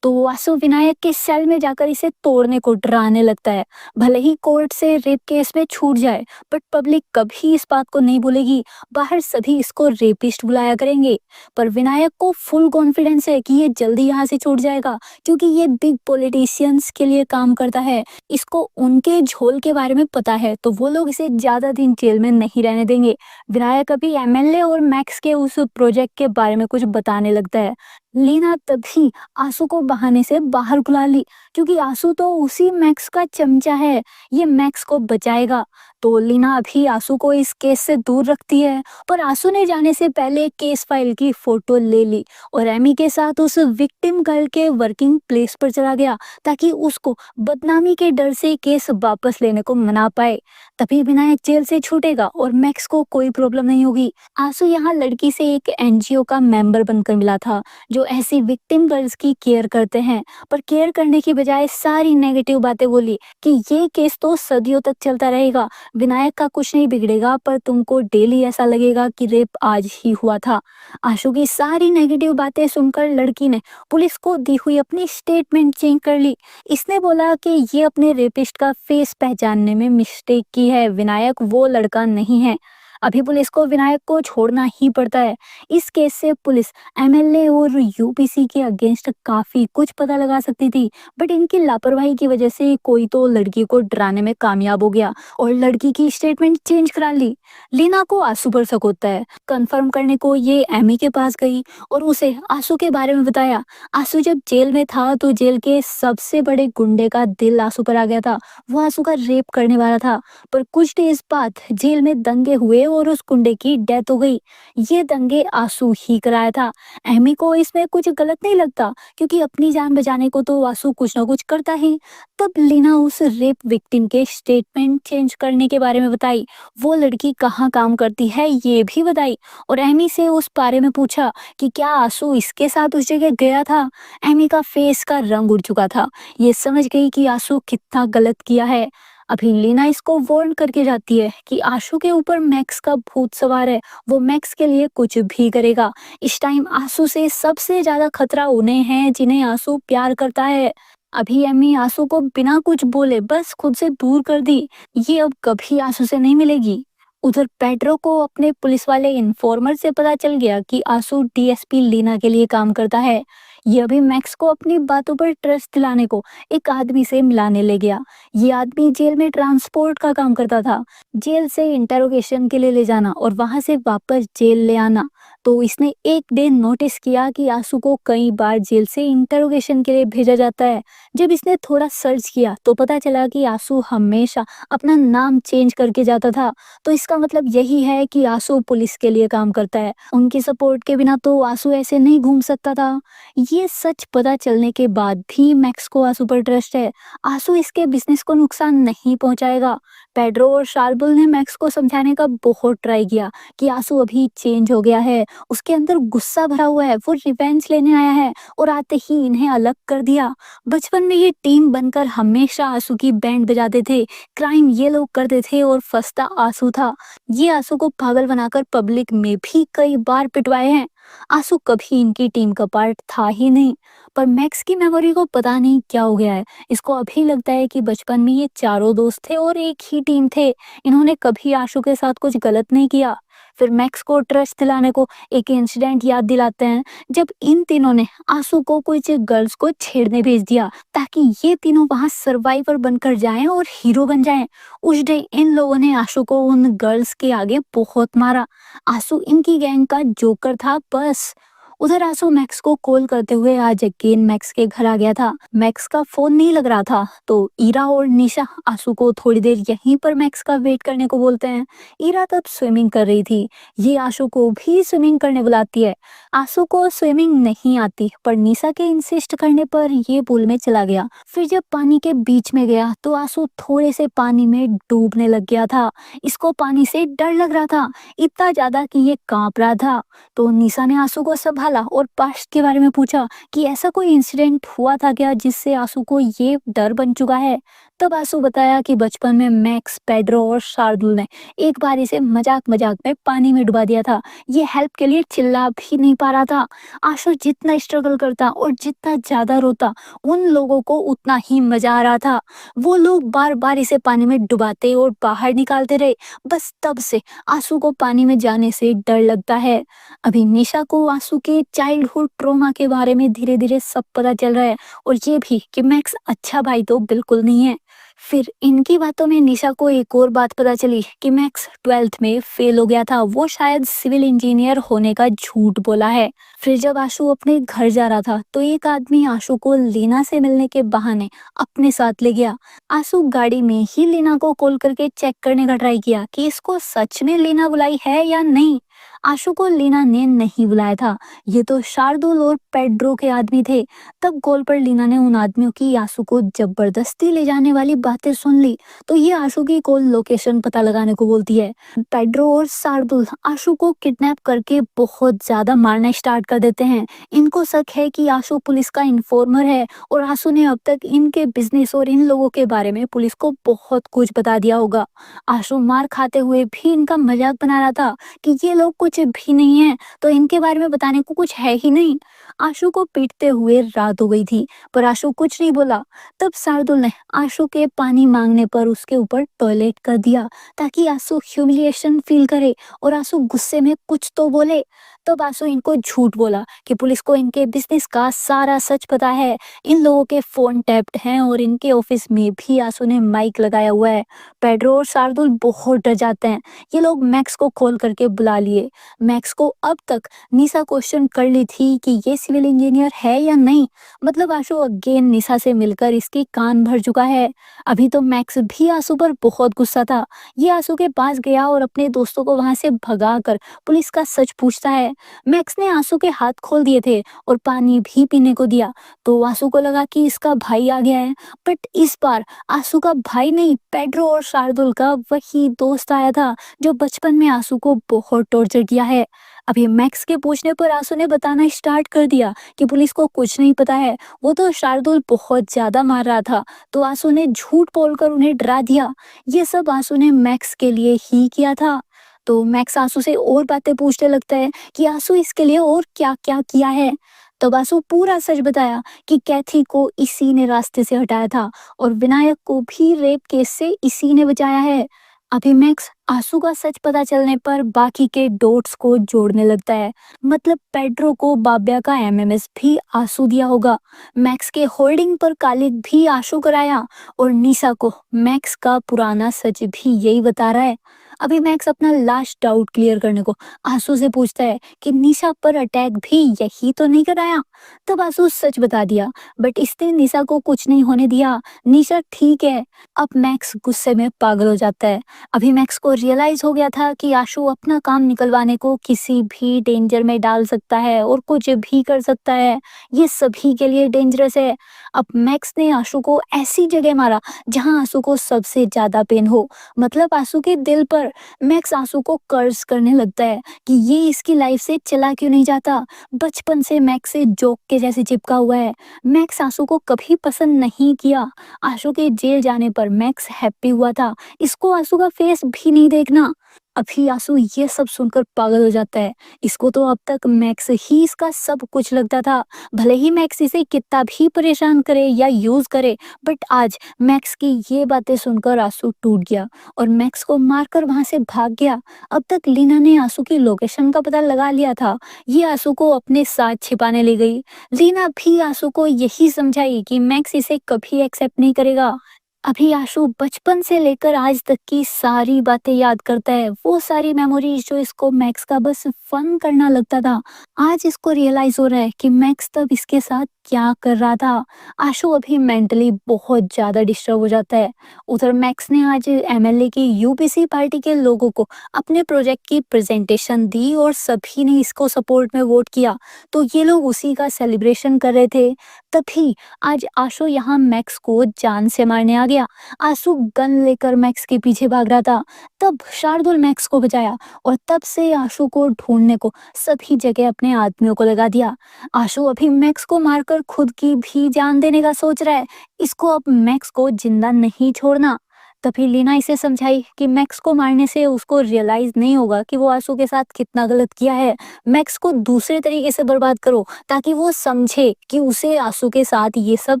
तो आंसू विनायक के सेल में जाकर इसे तोड़ने को डराने लगता है। भले ही कोर्ट से रेप केस में छूट जाए, बट पब्लिक कभी इस बात को नहीं भूलेगी। बाहर सभी इसको रेपिस्ट बुलाया करेंगे, पर विनायक को फुल कॉन्फिडेंस है कि ये जल्दी यहाँ से छूट जाएगा, क्योंकि ये बिग पॉलिटिशियंस के लिए काम करता है। इसको उनके झोल के बारे में पता है, तो वो लोग इसे ज्यादा दिन जेल में नहीं रहने देंगे। विनायक अभी एमएलए और मैक्स के उस प्रोजेक्ट के बारे में कुछ बताने लगता है। लीना तभी आंसू को बहाने से बाहर बुला ली, क्योंकि आंसू तो उसी मैक्स का चमचा है, ये मैक्स को बचाएगा। तो लीना अभी आंसू को इस केस से दूर रखती है, पर आंसू ने जाने से पहले केस फाइल की फोटो ले ली और एमी के साथ उस विक्टिम गर्ल के वर्किंग प्लेस पर चला गया ताकि उसको बदनामी के डर से केस वापस लेने को मना पाए। तभी विनायक जेल से छूटेगा और मैक्स को कोई प्रॉब्लम नहीं होगी। आंसू यहाँ लड़की से एक एनजीओ का मेंबर बनकर मिला था जो ऐसी विक्टिम गर्ल्स की केयर करते हैं, पर केयर करने की बजाय सारी नेगेटिव बातें बोली कि ये केस तो सदियों तक चलता रहेगा, विनायक का कुछ नहीं बिगड़ेगा, पर तुमको डेली ऐसा लगेगा कि रेप आज ही हुआ था। आशु की सारी नेगेटिव बातें सुनकर लड़की ने पुलिस को दी हुई अपनी स्टेटमेंट चेंज कर ली। इसने बोला कि ये अपने रेपिस्ट का फेस पहचानने में मिस्टेक की है, विनायक वो लड़का नहीं है। अभी पुलिस को विनायक को छोड़ना ही पड़ता है। इस केस से पुलिस एमएलए और यूपीसी के अगेंस्ट काफी कुछ पता लगा सकती थी, बट इनकी लापरवाही की वजह से कोई तो लड़की को डराने में कामयाब हो गया और लड़की की स्टेटमेंट चेंज करा ली। लीना को आंसू पर शक होता है। कंफर्म करने को ये एमी के पास गई और उसे आंसू के बारे में बताया। आंसू जब जेल में था तो जेल के सबसे बड़े गुंडे का दिल आंसू पर आ गया था। वो आंसू का रेप करने वाला था, पर कुछ डेज बाद जेल में दंगे हुए और उस गुंडे की डेथ हो गई। ये दंगे आंसू ही कराया था। एमी को इसमें कुछ गलत नहीं लगता क्योंकि अपनी जान बचाने को तो आंसू कुछ ना कुछ करता ही। तब लीना उस रेप विक्टिम के स्टेटमेंट चेंज करने के बारे में बताई, वो लड़की कहाँ काम करती है ये भी बताई, और एमी से उस बारे में पूछा कि क्या आंसू इसके साथ उस जगह गया था। एमी का फेस का रंग उड़ चुका था। ये समझ गई कि आंसू कितना गलत किया है। अभी लीना इसको वार्न करके जाती है कि आशु के ऊपर मैक्स का भूत सवार है, वो मैक्स के लिए कुछ भी करेगा। इस टाइम आशु से सबसे ज्यादा खतरा उन्हें है जिन्हें आशु प्यार करता है। अभी एमी आशु को बिना कुछ बोले बस खुद से दूर कर दी। ये अब कभी आशु से नहीं मिलेगी। उधर पेड्रो को अपने पुलिस वाले इन्फॉर्मर से पता चल गया कि आशु डीएसपी लीना के लिए काम करता है। ये अभी मैक्स को अपनी बातों पर ट्रस्ट दिलाने को एक आदमी से मिलाने ले गया। ये आदमी जेल में ट्रांसपोर्ट का काम करता था, जेल से इंटरोगेशन के लिए ले जाना और वहां से वापस जेल ले आना। तो इसने एक डे नोटिस किया कि आशु को कई बार जेल से इंटरोगेशन के लिए भेजा जाता है। जब इसने थोड़ा सर्च किया तो पता चला कि आशु हमेशा अपना नाम चेंज करके जाता था। तो इसका मतलब यही है कि आशु पुलिस के लिए काम करता है। उनकी सपोर्ट के बिना तो आशु ऐसे नहीं घूम सकता था। ये सच पता चलने के बाद भी मैक्स को आशु पर ट्रस्ट है। आशु इसके बिजनेस को नुकसान नहीं पहुंचाएगा। पेड्रो और शार्दुल ने मैक्स को समझाने का बहुत ट्राई किया कि आशु अभी चेंज हो गया है, उसके अंदर गुस्सा भरा हुआ है, वो रिवेंज लेने आया है, और आते ही इन्हें अलग कर दिया। बचपन में ये टीम बनकर हमेशा आशु की बैंड बजाते थे, क्राइम ये लोग करते थे और फंसता आशु था। ये आशु को पागल बनाकर पब्लिक में भी कई बार पिटवाए हैं। आशु कभी इनकी टीम का पार्ट था ही नहीं। पर मैक्स की मेमोरी को पता नहीं क्या हो गया है। इसको अभी लगता है कि बचपन में ये चारों दोस्त थे और एक ही टीम थे। इन्होंने कभी आशु के साथ कुछ गलत नहीं किया। फिर मैक्स को ट्रस्ट दिलाने को एक इंसिडेंट याद दिलाते हैं जब इन तीनों ने आशु को कुछ गर्ल्स को छेड़ने भेज दिया ताकि ये तीनों वहां सर्वाइवर बनकर जाएं और हीरो बन जाएं। उस डे इन लोगों ने आशु को उन गर्ल्स के आगे बहुत मारा। आशु इनकी गैंग का जोकर था बस। उधर आशु मैक्स को कॉल करते हुए आज अगेन मैक्स के घर आ गया था। मैक्स का फोन नहीं लग रहा था तो ईरा और निशा आशु को थोड़ी देर यहीं पर मैक्स का वेट करने को बोलते हैं। ईरा तब स्विमिंग कर रही थी। ये आशु को भी स्विमिंग करने बुलाती है। आशु को स्विमिंग नहीं आती पर निशा के इंसिस्ट करने पर ये पूल में चला गया। फिर जब पानी के बीच में गया तो आशु थोड़े से पानी में डूबने लग गया था। इसको पानी से डर लग रहा था, इतना ज्यादा कि ये कांप रहा था। तो निशा ने आशु को संभाला और पास्ट के बारे में पूछा कि ऐसा कोई इंसिडेंट हुआ था क्या जिससे आशु को ये डर बन चुका है। तब आशु बताया कि बचपन में मैक्स, पेड्रो और शार्दुल ने एक बार इसे मजाक मजाक में पानी में डुबा दिया था। ये हेल्प के लिए चिल्ला भी नहीं पा रहा था। आशु जितना स्ट्रगल करता और जितना ज्यादा रोता उन लोगों को उतना ही मजा आ रहा था। वो लोग बार बार इसे पानी में डुबाते और बाहर निकालते रहे। बस तब से आशु को पानी में जाने से डर लगता है। अभी निशा को आशु के चाइल्डहुड ट्रॉमा के बारे में धीरे धीरे सब पता चल रहा है और ये भी कि मैक्स अच्छा भाई तो बिल्कुल नहीं है। फिर इनकी बातों में निशा को एक और बात पता चली कि मैक्स 12th में फेल हो गया था। वो शायद सिविल इंजीनियर होने का झूठ बोला है। फिर जब आशु अपने घर जा रहा था तो एक आदमी आशु को लीना से मिलने के बहाने अपने साथ ले गया। आशु गाड़ी में ही लीना को कॉल करके चेक करने का ट्राई किया कि इसको सच में लीना बुलाई है या नहीं। आशु को लीना ने नहीं बुलाया था, ये तो शार्दुल और पेड्रो के आदमी थे। तब कॉल पर लीना ने उन आदमियों की आशु को जबरदस्ती ले जाने वाली बातें सुन ली तो ये आशु की कॉल लोकेशन पता लगाने को बोलती है। पेड्रो और शार्दुल आशु को किडनैप करके बहुत ज्यादा मारना स्टार्ट कर देते हैं। इनको शक है कि आशु पुलिस का इन्फॉर्मर है और आशु ने अब तक इनके बिजनेस और इन लोगों के बारे में पुलिस को बहुत कुछ बता दिया होगा। आशु मार खाते हुए भी इनका मजाक बना रहा था कि ये लोग कुछ भी नहीं है तो इनके बारे में बताने को कुछ है ही नहीं। आशु को पीटते हुए रात हो गई थी पर आशु कुछ नहीं बोला। तब शार्दुल ने आशु के पानी मांगने पर उसके ऊपर टॉयलेट कर दिया ताकि आशु ह्यूमिलिएशन फील करे और आशु गुस्से में कुछ तो बोले। तब आशु इनको झूठ बोला कि पुलिस को इनके बिजनेस का सारा सच पता है। इन लोगों के फोन टैप्ड हैं और इनके ऑफिस में भी आशु ने माइक लगाया हुआ है। पेड्रो और शार्दुल बहुत डर जाते हैं। ये लोग मैक्स को कॉल करके बुला लिए लिए। मैक्स को अब तक निशा क्वेश्चन कर ली थी कि ये सिविल इंजीनियर है या नहीं। मतलब आशु अगेन निशा से मिलकर इसके कान भर चुका है। अभी तो मैक्स भी आशु पर बहुत गुस्सा था। ये आशु के पास गया और अपने दोस्तों को वहां से भगाकर पुलिस का सच पूछता है। मैक्स ने आशु के हाथ खोल दिए थे और पानी भी पीने को दिया, तो आशु को लगा कि इसका भाई आ गया है। बट इस बार आशु का भाई नहीं, पेड्रो और शार्दुल का वही दोस्त आया था जो बचपन में आशु को बहुत टॉर्चर किया है। अभी मैक्स के पूछने पर आशु ने बताना स्टार्ट कर दिया कि पुलिस को कुछ नहीं पता है, वो तो शार्दुल बहुत ज्यादा मार रहा था, तो आशु ने झूठ बोलकर उन्हें डरा दिया। ये सब आशु ने मैक्स के लिए ही किया था। तो मैक्स आशु से और बातें पूछने लगता है कि आशु इसके लिए और क्या क्या किया है। तब आशु पूरा सच बताया कि कैथी को इसी ने रास्ते से हटाया था और विनायक को भी रेप केस से इसी ने बचाया है। अभी मैक्स आशु का सच पता चलने पर बाकी के डॉट्स को जोड़ने लगता है। मतलब पेड्रो को बाब्या का एमएमएस भी आशु दिया होगा, मैक्स के होल्डिंग पर कालिक भी आशु कराया और निशा को मैक्स का पुराना सच भी यही बता रहा है। अभी मैक्स अपना लास्ट डाउट क्लियर करने को आशु से पूछता है कि निशा पर अटैक भी यही तो नहीं कराया। तब आशु सच बता दिया, बट इसने निशा को कुछ नहीं होने दिया, निशा ठीक है। अब मैक्स गुस्से में पागल हो जाता है। अभी मैक्स को रियलाइज हो गया था कि आशु अपना काम निकलवाने को किसी भी डेंजर में डाल सकता है और कुछ भी कर सकता है। ये सभी के लिए डेंजरस है। अब मैक्स ने आशु को ऐसी जगह मारा जहां आशु को सबसे ज्यादा पेन हो, मतलब आशु के दिल पर। मैक्स आशु को कर्ज करने लगता है कि ये इसकी लाइफ से चला क्यों नहीं जाता। बचपन से मैक्स से जोक के जैसे चिपका हुआ है। मैक्स आशु को कभी पसंद नहीं किया। आशु के जेल जाने पर मैक्स हैप्पी हुआ था, इसको आशु का फेस भी नहीं देखना। अभी आशु ये सब सुनकर पागल हो जाता है। इसको तो अब तक मैक्स ही इसका सब कुछ लगता था, भले ही मैक्स इसे कितना भी परेशान करे या यूज करे, बट आज मैक्स की ये बातें सुनकर आशु टूट गया और मैक्स को मारकर वहां से भाग गया। अब तक लीना ने आशु की लोकेशन का पता लगा लिया था, ये आशु को अपने साथ छिपाने ले गई। लीना भी आशु को यही समझाई कि मैक्स इसे कभी एक्सेप्ट नहीं करेगा। अभी आशु बचपन से लेकर आज तक की सारी बातें याद करता है, वो सारी मेमोरीज जो इसको मैक्स का बस फन करना लगता था। आज इसको रियलाइज हो रहा है कि मैक्स तब इसके साथ क्या कर रहा था। आशु अभी मेंटली बहुत ज्यादा डिस्टर्ब हो जाता है। उधर मैक्स ने आज एमएलए की यूपीसी पार्टी के लोगों को अपने प्रोजेक्ट की प्रेजेंटेशन दी और सभी ने इसको सपोर्ट में वोट किया, तो ये लोग उसी का सेलिब्रेशन कर रहे थे। तभी आज आशु यहाँ मैक्स को जान से मारने आ गया। आशु गन लेकर मैक्स के पीछे भाग रहा था, तब शार्दुल मैक्स को बचाया और तब से आशु को ढूंढने को सभी जगह अपने आदमियों को लगा दिया। आशु अभी मैक्स को मारकर खुद की भी जान देने का सोच रहा है, इसको अब मैक्स को जिंदा नहीं छोड़ना। तभी लीना इसे समझाई कि मैक्स को मारने से उसको रियलाइज नहीं होगा कि वो आशु के साथ कितना गलत किया है। मैक्स को दूसरे तरीके से बर्बाद करो ताकि वो समझे कि उसे आशु के साथ ये सब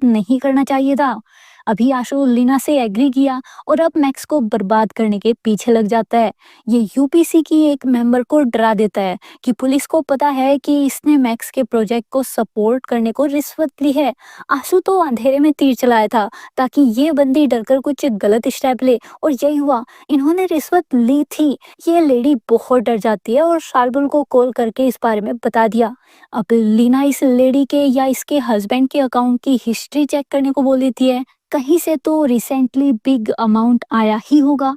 नहीं करना चाहिए था। अभी आशु लीना से एग्री किया और अब मैक्स को बर्बाद करने के पीछे लग जाता है। ये यूपीसी की एक मेंबर को डरा देता है कि पुलिस को पता है कि इसने मैक्स के प्रोजेक्ट को सपोर्ट करने को रिश्वत ली है। आशु तो अंधेरे में तीर चलाया था ताकि ये बंदी डरकर कुछ गलत स्टेप ले, और यही हुआ, इन्होंने रिश्वत ली थी। ये लेडी बहुत डर जाती है और शार्दुल को कॉल करके इस बारे में बता दिया। अब लीना इस लेडी के या इसके हस्बैंड के अकाउंट की हिस्ट्री चेक करने को बोल देती है, कहीं से तो रिसेंटली बिग अमाउंट आया ही होगा।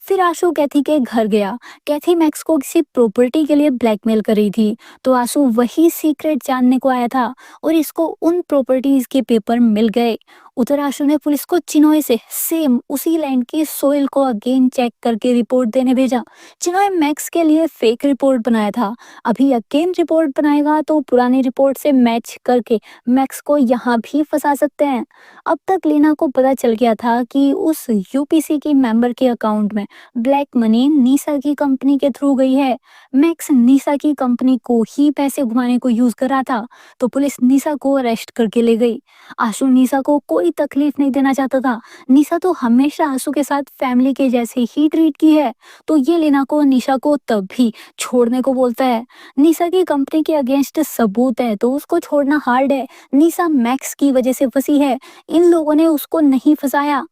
फिर आशु कैथी के घर गया। कैथी मैक्स को किसी प्रॉपर्टी के लिए ब्लैकमेल कर रही थी, तो आशु वही सीक्रेट जानने को आया था और इसको उन प्रॉपर्टीज के पेपर मिल गए। उधर आशु ने पुलिस को चिनोय से सेम उसी लैंड की सोइल को अगेन चेक करके रिपोर्ट देने भेजा। चिनोय मैक्स के लिए फेक रिपोर्ट बनाया था, अभी अगेन रिपोर्ट बनाएगा तो पुरानी रिपोर्ट से मैच करके मैक्स को यहाँ भी फंसा सकते हैं। अब तक लीना को पता चल गया था कि उस यूपीसी की मेंबर के अकाउंट में ब्लैक मनी निशा की कंपनी के थ्रू गई है। मैक्स निशा की कंपनी को ही पैसे घुमाने को यूज कर रहा था, तो पुलिस निशा को अरेस्ट करके ले गई। आशु निशा को कोई तकलीफ नहीं देना चाहता था। निशा तो हमेशा आशु के साथ फैमिली के जैसे ही ट्रीट की है, तो ये लीना को निशा को तब भी छोड़ने को बोलता है। निशा की कंपनी के अगेंस्ट सबूत है तो उसको छोड़ना हार्ड है। निशा मैक्स की वजह से फंसी है, इन लोगों ने उसको नहीं फंसाया।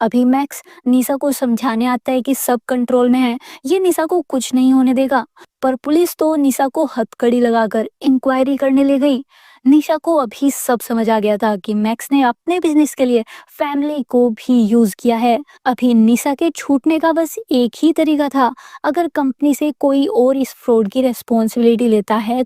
अभी मैक्स निशा को समझाने आता है कि सब कंट्रोल में है, ये निशा को कुछ नहीं होने देगा। पर पुलिस तो निशा को हथकड़ी लगाकर इंक्वायरी करने ले गई। निशा को अभी सब समझ आ गया था कि मैक्स ने अपने बिजनेस के लिए फैमिली को भी यूज किया है। अभी निशा के छूटने का बस एक ही तरीका था, अगर कंपनी से कोई और इस फ्रॉड की रिस्पॉन्सिबिलिटी लेता है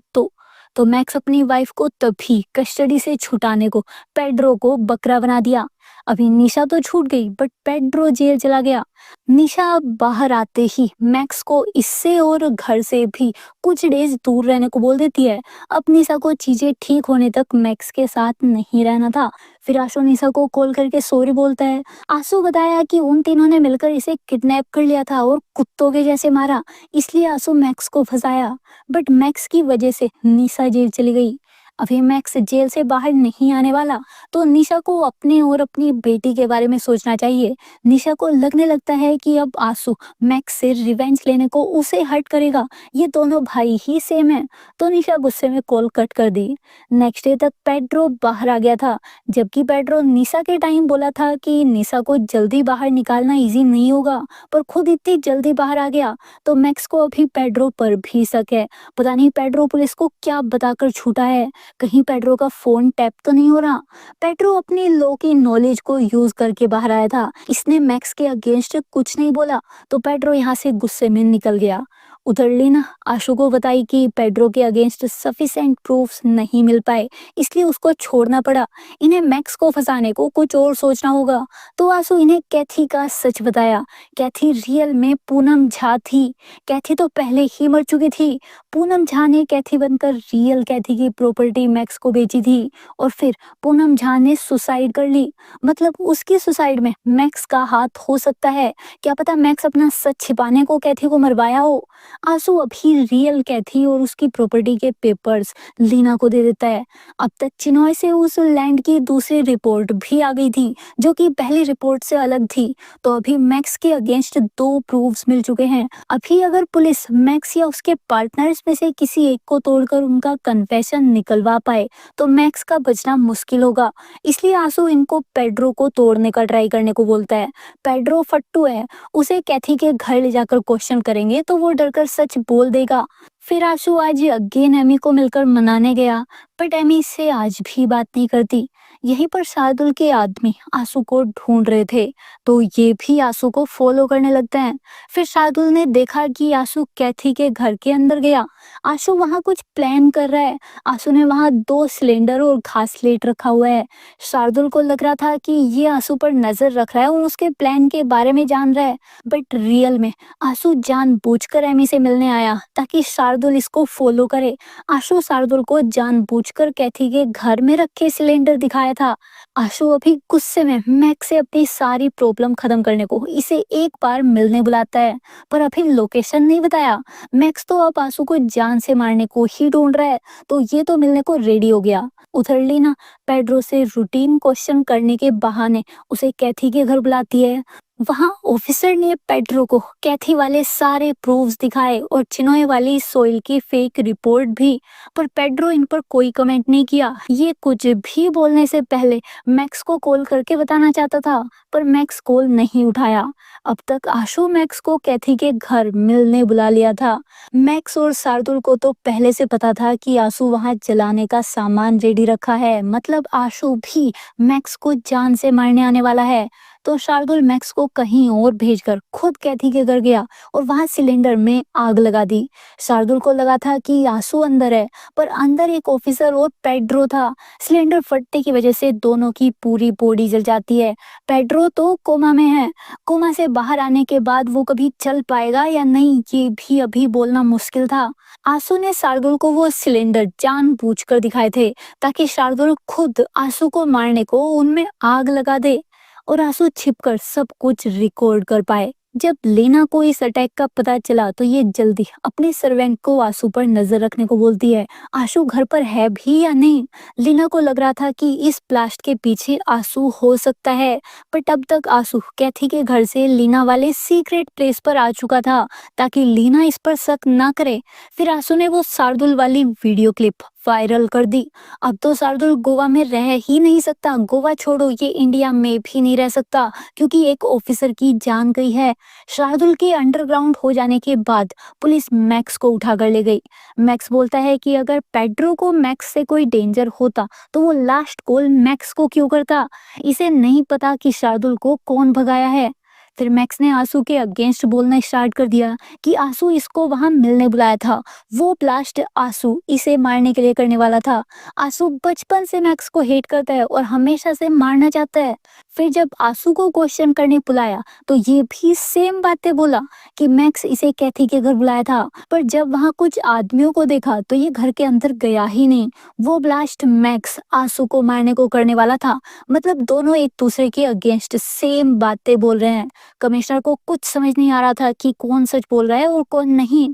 तो मैक्स अपनी वाइफ को तभी कस्टडी से छुटाने को पेड्रो को बकरा बना दिया। अभी निशा तो छूट गई बट पेड्रो जेल चला गया। निशा अब बाहर आते ही मैक्स को इससे और घर से भी कुछ डेज दूर रहने को बोल देती है। अब निशा को चीजें ठीक होने तक मैक्स के साथ नहीं रहना था। फिर आशु निशा को कॉल करके सॉरी बोलता है। आशु बताया कि उन तीनों ने मिलकर इसे किडनैप कर लिया था और कुत्तों के जैसे मारा, इसलिए आशु मैक्स को फंसाया। बट मैक्स की वजह से निशा जेल चली गई। अभी मैक्स जेल से बाहर नहीं आने वाला, तो निशा को अपने और अपनी बेटी के बारे में सोचना चाहिए। निशा को लगने लगता है कि अब आंसू मैक्स से रिवेंज लेने को उसे हर्ट करेगा, ये दोनों भाई ही सेम है। तो निशा गुस्से में कॉल कट कर दी। नेक्स्ट डे तक पेड्रो बाहर आ गया था, जबकि पेड्रो निशा के टाइम बोला था कि निशा को जल्दी बाहर निकालना इजी नहीं होगा, पर खुद इतनी जल्दी बाहर आ गया। तो मैक्स को अभी पेड्रो पर भी शक है। पता नहीं पेड्रो पुलिस को क्या बताकर छूटा है, कहीं पेड्रो का फोन टैप तो नहीं हो रहा। पेड्रो अपनी लॉ की नॉलेज को यूज करके बाहर आया था, इसने मैक्स के अगेंस्ट कुछ नहीं बोला, तो पेड्रो यहाँ से गुस्से में निकल गया। उधर लीना आशु को बताई कि पेड्रो के अगेंस्ट सफिशिएंट प्रूफ्स नहीं मिल पाए, इसलिए उसको छोड़ना पड़ा। इन्हें मैक्स को फंसाने को कुछ और सोचना होगा। तो आशु इन्हें कैथी का सच बताया। कैथी रियल में पूनम झा थी। कैथी तो पहले ही मर चुकी थी। पूनम झा ने कैथी बनकर रियल कैथी की प्रॉपर्टी मैक्स को बेची थी, और फिर पूनम झा ने सुसाइड कर ली। मतलब उसकी सुसाइड में मैक्स का हाथ हो सकता है। क्या पता मैक्स अपना सच छिपाने को कैथी को मरवाया हो। आंसू अभी रियल कैथी और उसकी प्रॉपर्टी के पेपर्स लीना को दे देता है। अब तक चिनॉय से उस लैंड की दूसरी रिपोर्ट भी आ गई थी, जो कि पहली रिपोर्ट से अलग थी। तो अभी मैक्स के अगेंस्ट 2 प्रूफ्स मिल चुके हैं। अभी अगर पुलिस मैक्स या उसके पार्टनर्स में से किसी एक को तोड़कर उनका कन्फेशन निकलवा पाए तो मैक्स का बचना मुश्किल होगा। इसलिए आंसू इनको पेड्रो को तोड़ने का ट्राई करने को बोलता है। पेड्रो फट्टू है, उसे कैथी के घर ले जाकर क्वेश्चन करेंगे तो वो डरकर सच बोल देगा। फिर आशु आज अगेन एमी को मिलकर मनाने गया, बट एमी इससे आज भी बात नहीं करती। यहीं पर शार्दुल के आदमी आशु को ढूंढ रहे थे, तो ये भी आशु को फॉलो करने लगते हैं। फिर शार्दुल ने देखा कि आशु कैथी के घर के अंदर गया। आशु वहां कुछ प्लान कर रहा है। आशु ने वहां 2 सिलेंडर और घास लेट रखा हुआ है। शार्दुल को लग रहा था कि ये आशु पर नजर रख रहा है और उसके प्लान के बारे में जान रहा है, बट रियल में आशु जानबूझकर एमी से मिलने आया ताकि शार्दुल इसको फॉलो करे। आशु शार्दुल को जानबूझकर कैथी के घर में रखे सिलेंडर दिखाया था। आशु अभी गुस्से में मैक्स से अपनी सारी प्रॉब्लम खत्म करने को इसे एक बार मिलने बुलाता है, पर अभी लोकेशन नहीं बताया। मैक्स तो अब आशु को जान से मारने को ही ढूंढ रहा है, तो ये तो मिलने को रेडी हो गया। उधर लीना पेड्रो से रूटीन क्वेश्चन करने के बहाने उसे कैथी के घर बुलाती है। वहां ऑफिसर ने पेड्रो को कैथी वाले सारे प्रूफ्स दिखाए और चिनोय वाली सोइल की फेक रिपोर्ट भी, पर पेड्रो इन पर कोई कमेंट नहीं किया। ये कुछ भी बोलने से पहले मैक्स को कॉल करके बताना चाहता था, पर मैक्स कॉल नहीं उठाया। अब तक आशु मैक्स को कैथी के घर मिलने बुला लिया था। मैक्स और शार्दुल को तो पहले से पता था कि आशु वहां जलाने का सामान रेडी रखा है, मतलब आशु भी मैक्स को जान से मारने आने वाला है। तो शार्दुल मैक्स को कहीं और भेजकर खुद कैथी के घर गया और वहां सिलेंडर में आग लगा दी। शार्दुल को लगा था कि आंसू अंदर है, पर अंदर एक ऑफिसर और पेड्रो था। सिलेंडर फटने की वजह से दोनों की पूरी बॉडी जल जाती है। पेड्रो तो कोमा में है। कोमा से बाहर आने के बाद वो कभी चल पाएगा या नहीं, ये भी अभी बोलना मुश्किल था। आंसू ने शार्दुल को वो सिलेंडर जानबूझकर दिखाए थे ताकि शार्दुल खुद आंसू को मारने को उनमें आग लगा दे और आंसू छिपकर सब कुछ रिकॉर्ड कर पाए। जब लीना को इस अटैक का पता चला तो ये जल्दी अपने सर्वेंट को आंसू पर नजर रखने को बोलती है। आंसू घर पर है भी या नहीं। लीना को लग रहा था कि इस ब्लास्ट के पीछे आंसू हो सकता है, बट अब तक आंसू कैथी के घर से लीना वाले सीक्रेट प्लेस पर आ चुका था ताकि लीना इस पर शक ना करे। फिर आंसू ने वो शार्दुल वाली वीडियो क्लिप वायरल कर दी। अब तो शार्दुल गोवा में रह ही नहीं सकता, गोवा छोड़ो ये इंडिया में भी नहीं रह सकता, क्योंकि एक ऑफिसर की जान गई है। शार्दुल के अंडरग्राउंड हो जाने के बाद पुलिस मैक्स को उठा कर ले गई। मैक्स बोलता है कि अगर पेड्रो को मैक्स से कोई डेंजर होता तो वो लास्ट कॉल मैक्स को क्यों करता। इसे नहीं पता कि शार्दुल को कौन भगाया है। फिर मैक्स ने आंसू के अगेंस्ट बोलना स्टार्ट कर दिया कि आंसू इसको वहां मिलने बुलाया था, वो ब्लास्ट आंसू इसे मारने के लिए करने वाला था। आंसू बचपन से मैक्स को हेट करता है और हमेशा से मारना चाहता है। फिर जब आंसू को क्वेश्चन करने बुलाया तो ये भी सेम बातें बोला कि मैक्स इसे कैथी के घर बुलाया था, पर जब वहां कुछ आदमियों को देखा तो ये घर के अंदर गया ही नहीं। वो ब्लास्ट मैक्स आंसू को मारने को करने वाला था। मतलब दोनों एक दूसरे के अगेंस्ट सेम बातें बोल रहे हैं। कमिश्नर को कुछ समझ नहीं आ रहा था कि कौन सच बोल रहा है और कौन नहीं।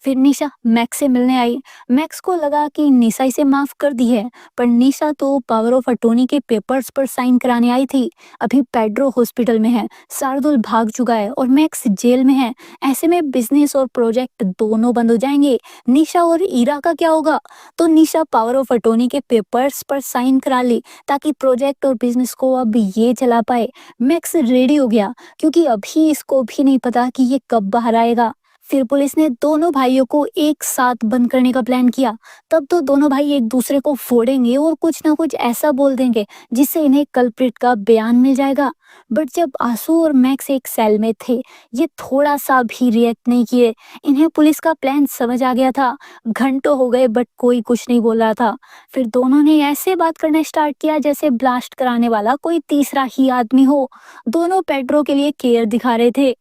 फिर निशा मैक्स से मिलने आई। मैक्स को लगा कि निशा इसे माफ कर दी है, पर निशा तो पावर ऑफ अटॉर्नी के पेपर्स पर साइन कराने आई थी। अभी पेड्रो हॉस्पिटल में है, शार्दुल भाग चुका है और मैक्स जेल में है। ऐसे में बिजनेस और प्रोजेक्ट दोनों बंद हो जाएंगे। निशा और ईरा का क्या होगा? तो निशा पावर ऑफ अटॉर्नी के पेपर्स पर साइन करा ली ताकि प्रोजेक्ट और बिजनेस को अब ये चला पाए। मैक्स रेडी हो गया, क्योंकि अभी इसको भी नहीं पता कि ये कब बाहर आएगा। फिर पुलिस ने दोनों भाइयों को एक साथ बंद करने का प्लान किया। तब तो दोनों भाई एक दूसरे को फोड़ेंगे और कुछ ना कुछ ऐसा बोल देंगे जिससे इन्हें कल्प्रिट का बयान मिल जाएगा। बट जब आंसू और मैक्स एक सेल में थे, ये थोड़ा सा भी रिएक्ट नहीं किए। इन्हें पुलिस का प्लान समझ आ गया था। घंटों हो गए बट कोई कुछ नहीं बोल रहा था। फिर दोनों ने ऐसे बात करना स्टार्ट किया जैसे ब्लास्ट कराने वाला कोई तीसरा ही आदमी हो। दोनों पेड्रो के लिए केयर दिखा रहे थे।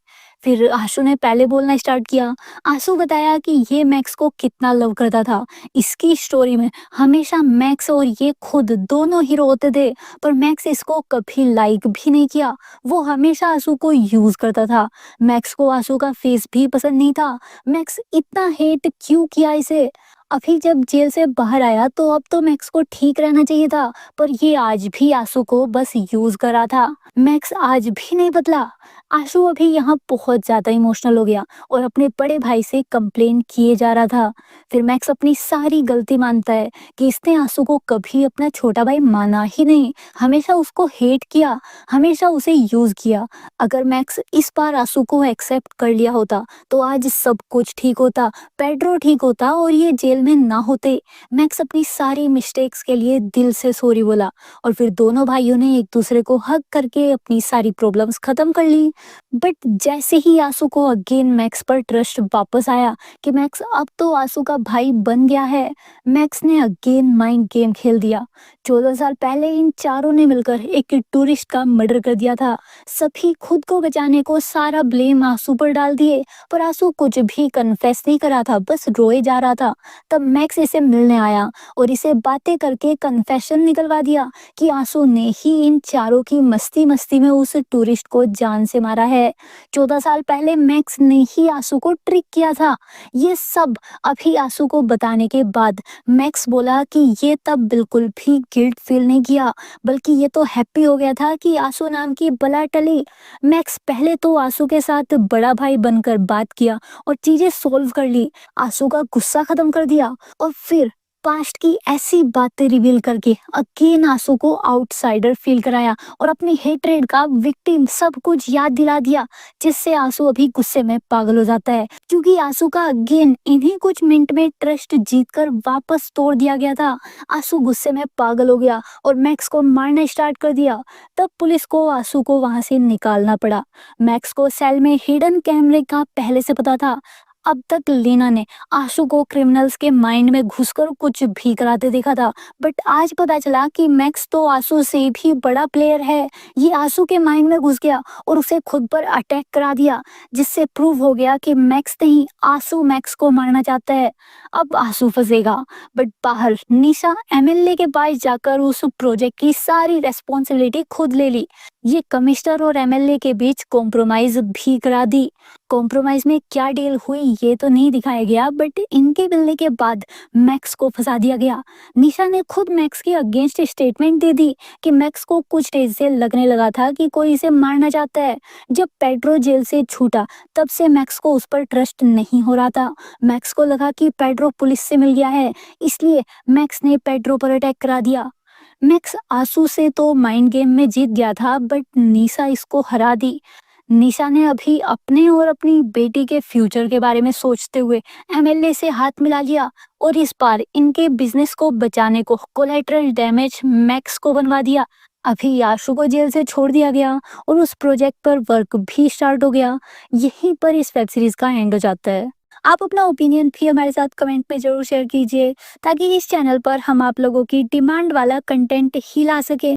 फिर आशु ने पहले बोलना स्टार्ट किया। आशु बताया कि ये मैक्स को कितना लव करता था। इसकी स्टोरी में हमेशा मैक्स और ये खुद दोनों हीरो होते थे, पर मैक्स इसको कभी लाइक भी नहीं किया। वो हमेशा आशु को यूज करता था। मैक्स को आशु का फेस भी पसंद नहीं था। मैक्स इतना हेट क्यों किया इसे? अभी जब जेल से बाहर आया तो अब तो मैक्स को ठीक रहना चाहिए था, पर ये आज भी आशु को बस यूज कर रहा था। मैक्स आज भी नहीं बदला। आशु अभी यहाँ बहुत ज्यादा इमोशनल हो गया और अपने बड़े भाई से कंप्लेन किए जा रहा था। फिर मैक्स अपनी सारी गलती मानता है कि इसने आशु को कभी अपना छोटा भाई माना ही नहीं, हमेशा उसको हेट किया, हमेशा उसे यूज किया। अगर मैक्स इस बार आशु को एक्सेप्ट कर लिया होता तो आज सब कुछ ठीक होता, पेड्रो ठीक होता और ये जेल में ना होते। मैक्स अपनी सारी मिस्टेक्स के लिए दिल से सॉरी बोला और फिर दोनों भाइयों ने एक दूसरे को हग करके अपनी सारी प्रॉब्लम्स खत्म कर ली। बट जैसे ही आंसू को अगेन मैक्स पर ट्रस्ट वापस आया कि मैक्स अब तो आंसू का भाई बन गया है, मैक्स ने अगेन माइंड गेम खेल दिया। 14 साल पहले इन चारों ने मिलकर एक टूरिस्ट का मर्डर कर दिया था। सभी खुद को बचाने को सारा ब्लेम आंसू पर डाल दिए, पर आंसू कुछ भी कन्फेस नहीं करा था, बस रोए जा रहा था। तब मैक्स इसे मिलने आया और इसे बातें करके कन्फेशन निकलवा दिया कि आंसू ने ही इन चारों की मस्ती मस्ती में उस टूरिस्ट को जान से मारा है। 14 साल पहले मैक्स ने ही आंसू को ट्रिक किया था। ये सब अभी आंसू को बताने के बाद मैक्स बोला कि ये तब बिल्कुल भी गिल्ट फील नहीं किया, बल्कि ये तो हैप्पी हो गया था कि आंसू नाम की बला टली। मैक्स पहले तो आंसू के साथ बड़ा भाई बनकर बात किया और चीजें सोल्व कर ली, आंसू का गुस्सा खत्म कर दिया और फिर पास्ट की ऐसी बातें रिवील करके अगेन आंसू को आउटसाइडर फील कराया और अपनी हेट्रेड का विक्टिम सब कुछ याद दिला दिया, जिससे आंसू अभी गुस्से में पागल हो जाता है, क्योंकि आंसू का अगेन इन्हीं कुछ मिनट में ट्रस्ट जीतकर वापस तोड़ दिया गया था। आंसू गुस्से में पागल हो गया और मैक्स को मारना स्टार्ट कर दिया। तब पुलिस को आंसू को वहां से निकालना पड़ा। मैक्स को सेल में हिडन कैमरे का पहले से पता था। अब तक लीना ने आशु को क्रिमिनल्स के माइंड में घुसकर कुछ भी कराते देखा था, बट आज पता चला कि मैक्स तो आशु से भी बड़ा प्लेयर है। ये आशु के माइंड में घुस गया और उसे खुद पर अटैक करा दिया, जिससे प्रूव हो गया कि मैक्स नहीं, आशु मैक्स को मारना चाहता है। अब आशु फंसेगा, बट बाहर निशा एमएलए के पास जाकर उस प्रोजेक्ट की सारी रेस्पॉन्सिबिलिटी खुद ले ली। ये कमिश्नर और एमएलए के बीच कॉम्प्रोमाइज भी करा दी। कॉम्प्रोमाइज में क्या डील हुई ये तो नहीं दिखाया गया, बट इनके मिलने के बाद मैक्स को फंसा दिया गया। निशा ने खुद मैक्स के अगेंस्ट स्टेटमेंट दे दी कि मैक्स को कुछ डेज से लगने लगा था कि कोई इसे मारना चाहता है। जब पेड्रो जेल से छूटा तब से मैक्स को उस पर ट्रस्ट नहीं हो रहा था। मैक्स को लगा कि पेड्रो पुलिस से मिल गया है, इसलिए मैक्स ने पेड्रो पर अटैक करा दिया। मैक्स आंसू से तो माइंड गेम में जीत गया था, बट निशा इसको हरा दी। निशा ने अभी अपने और अपनी बेटी के फ्यूचर के बारे में सोचते हुए एमएलए से हाथ मिला लिया और इस बार इनके बिजनेस को बचाने को कोलेटरल डैमेज मैक्स को बनवा दिया। अभी आशु को जेल से छोड़ दिया गया और उस प्रोजेक्ट पर वर्क भी स्टार्ट हो गया। यहीं पर इस वेब सीरीज का एंड हो जाता है। आप अपना ओपिनियन भी हमारे साथ कमेंट में जरूर शेयर कीजिए, ताकि इस चैनल पर हम आप लोगों की डिमांड वाला कंटेंट ही ला सके।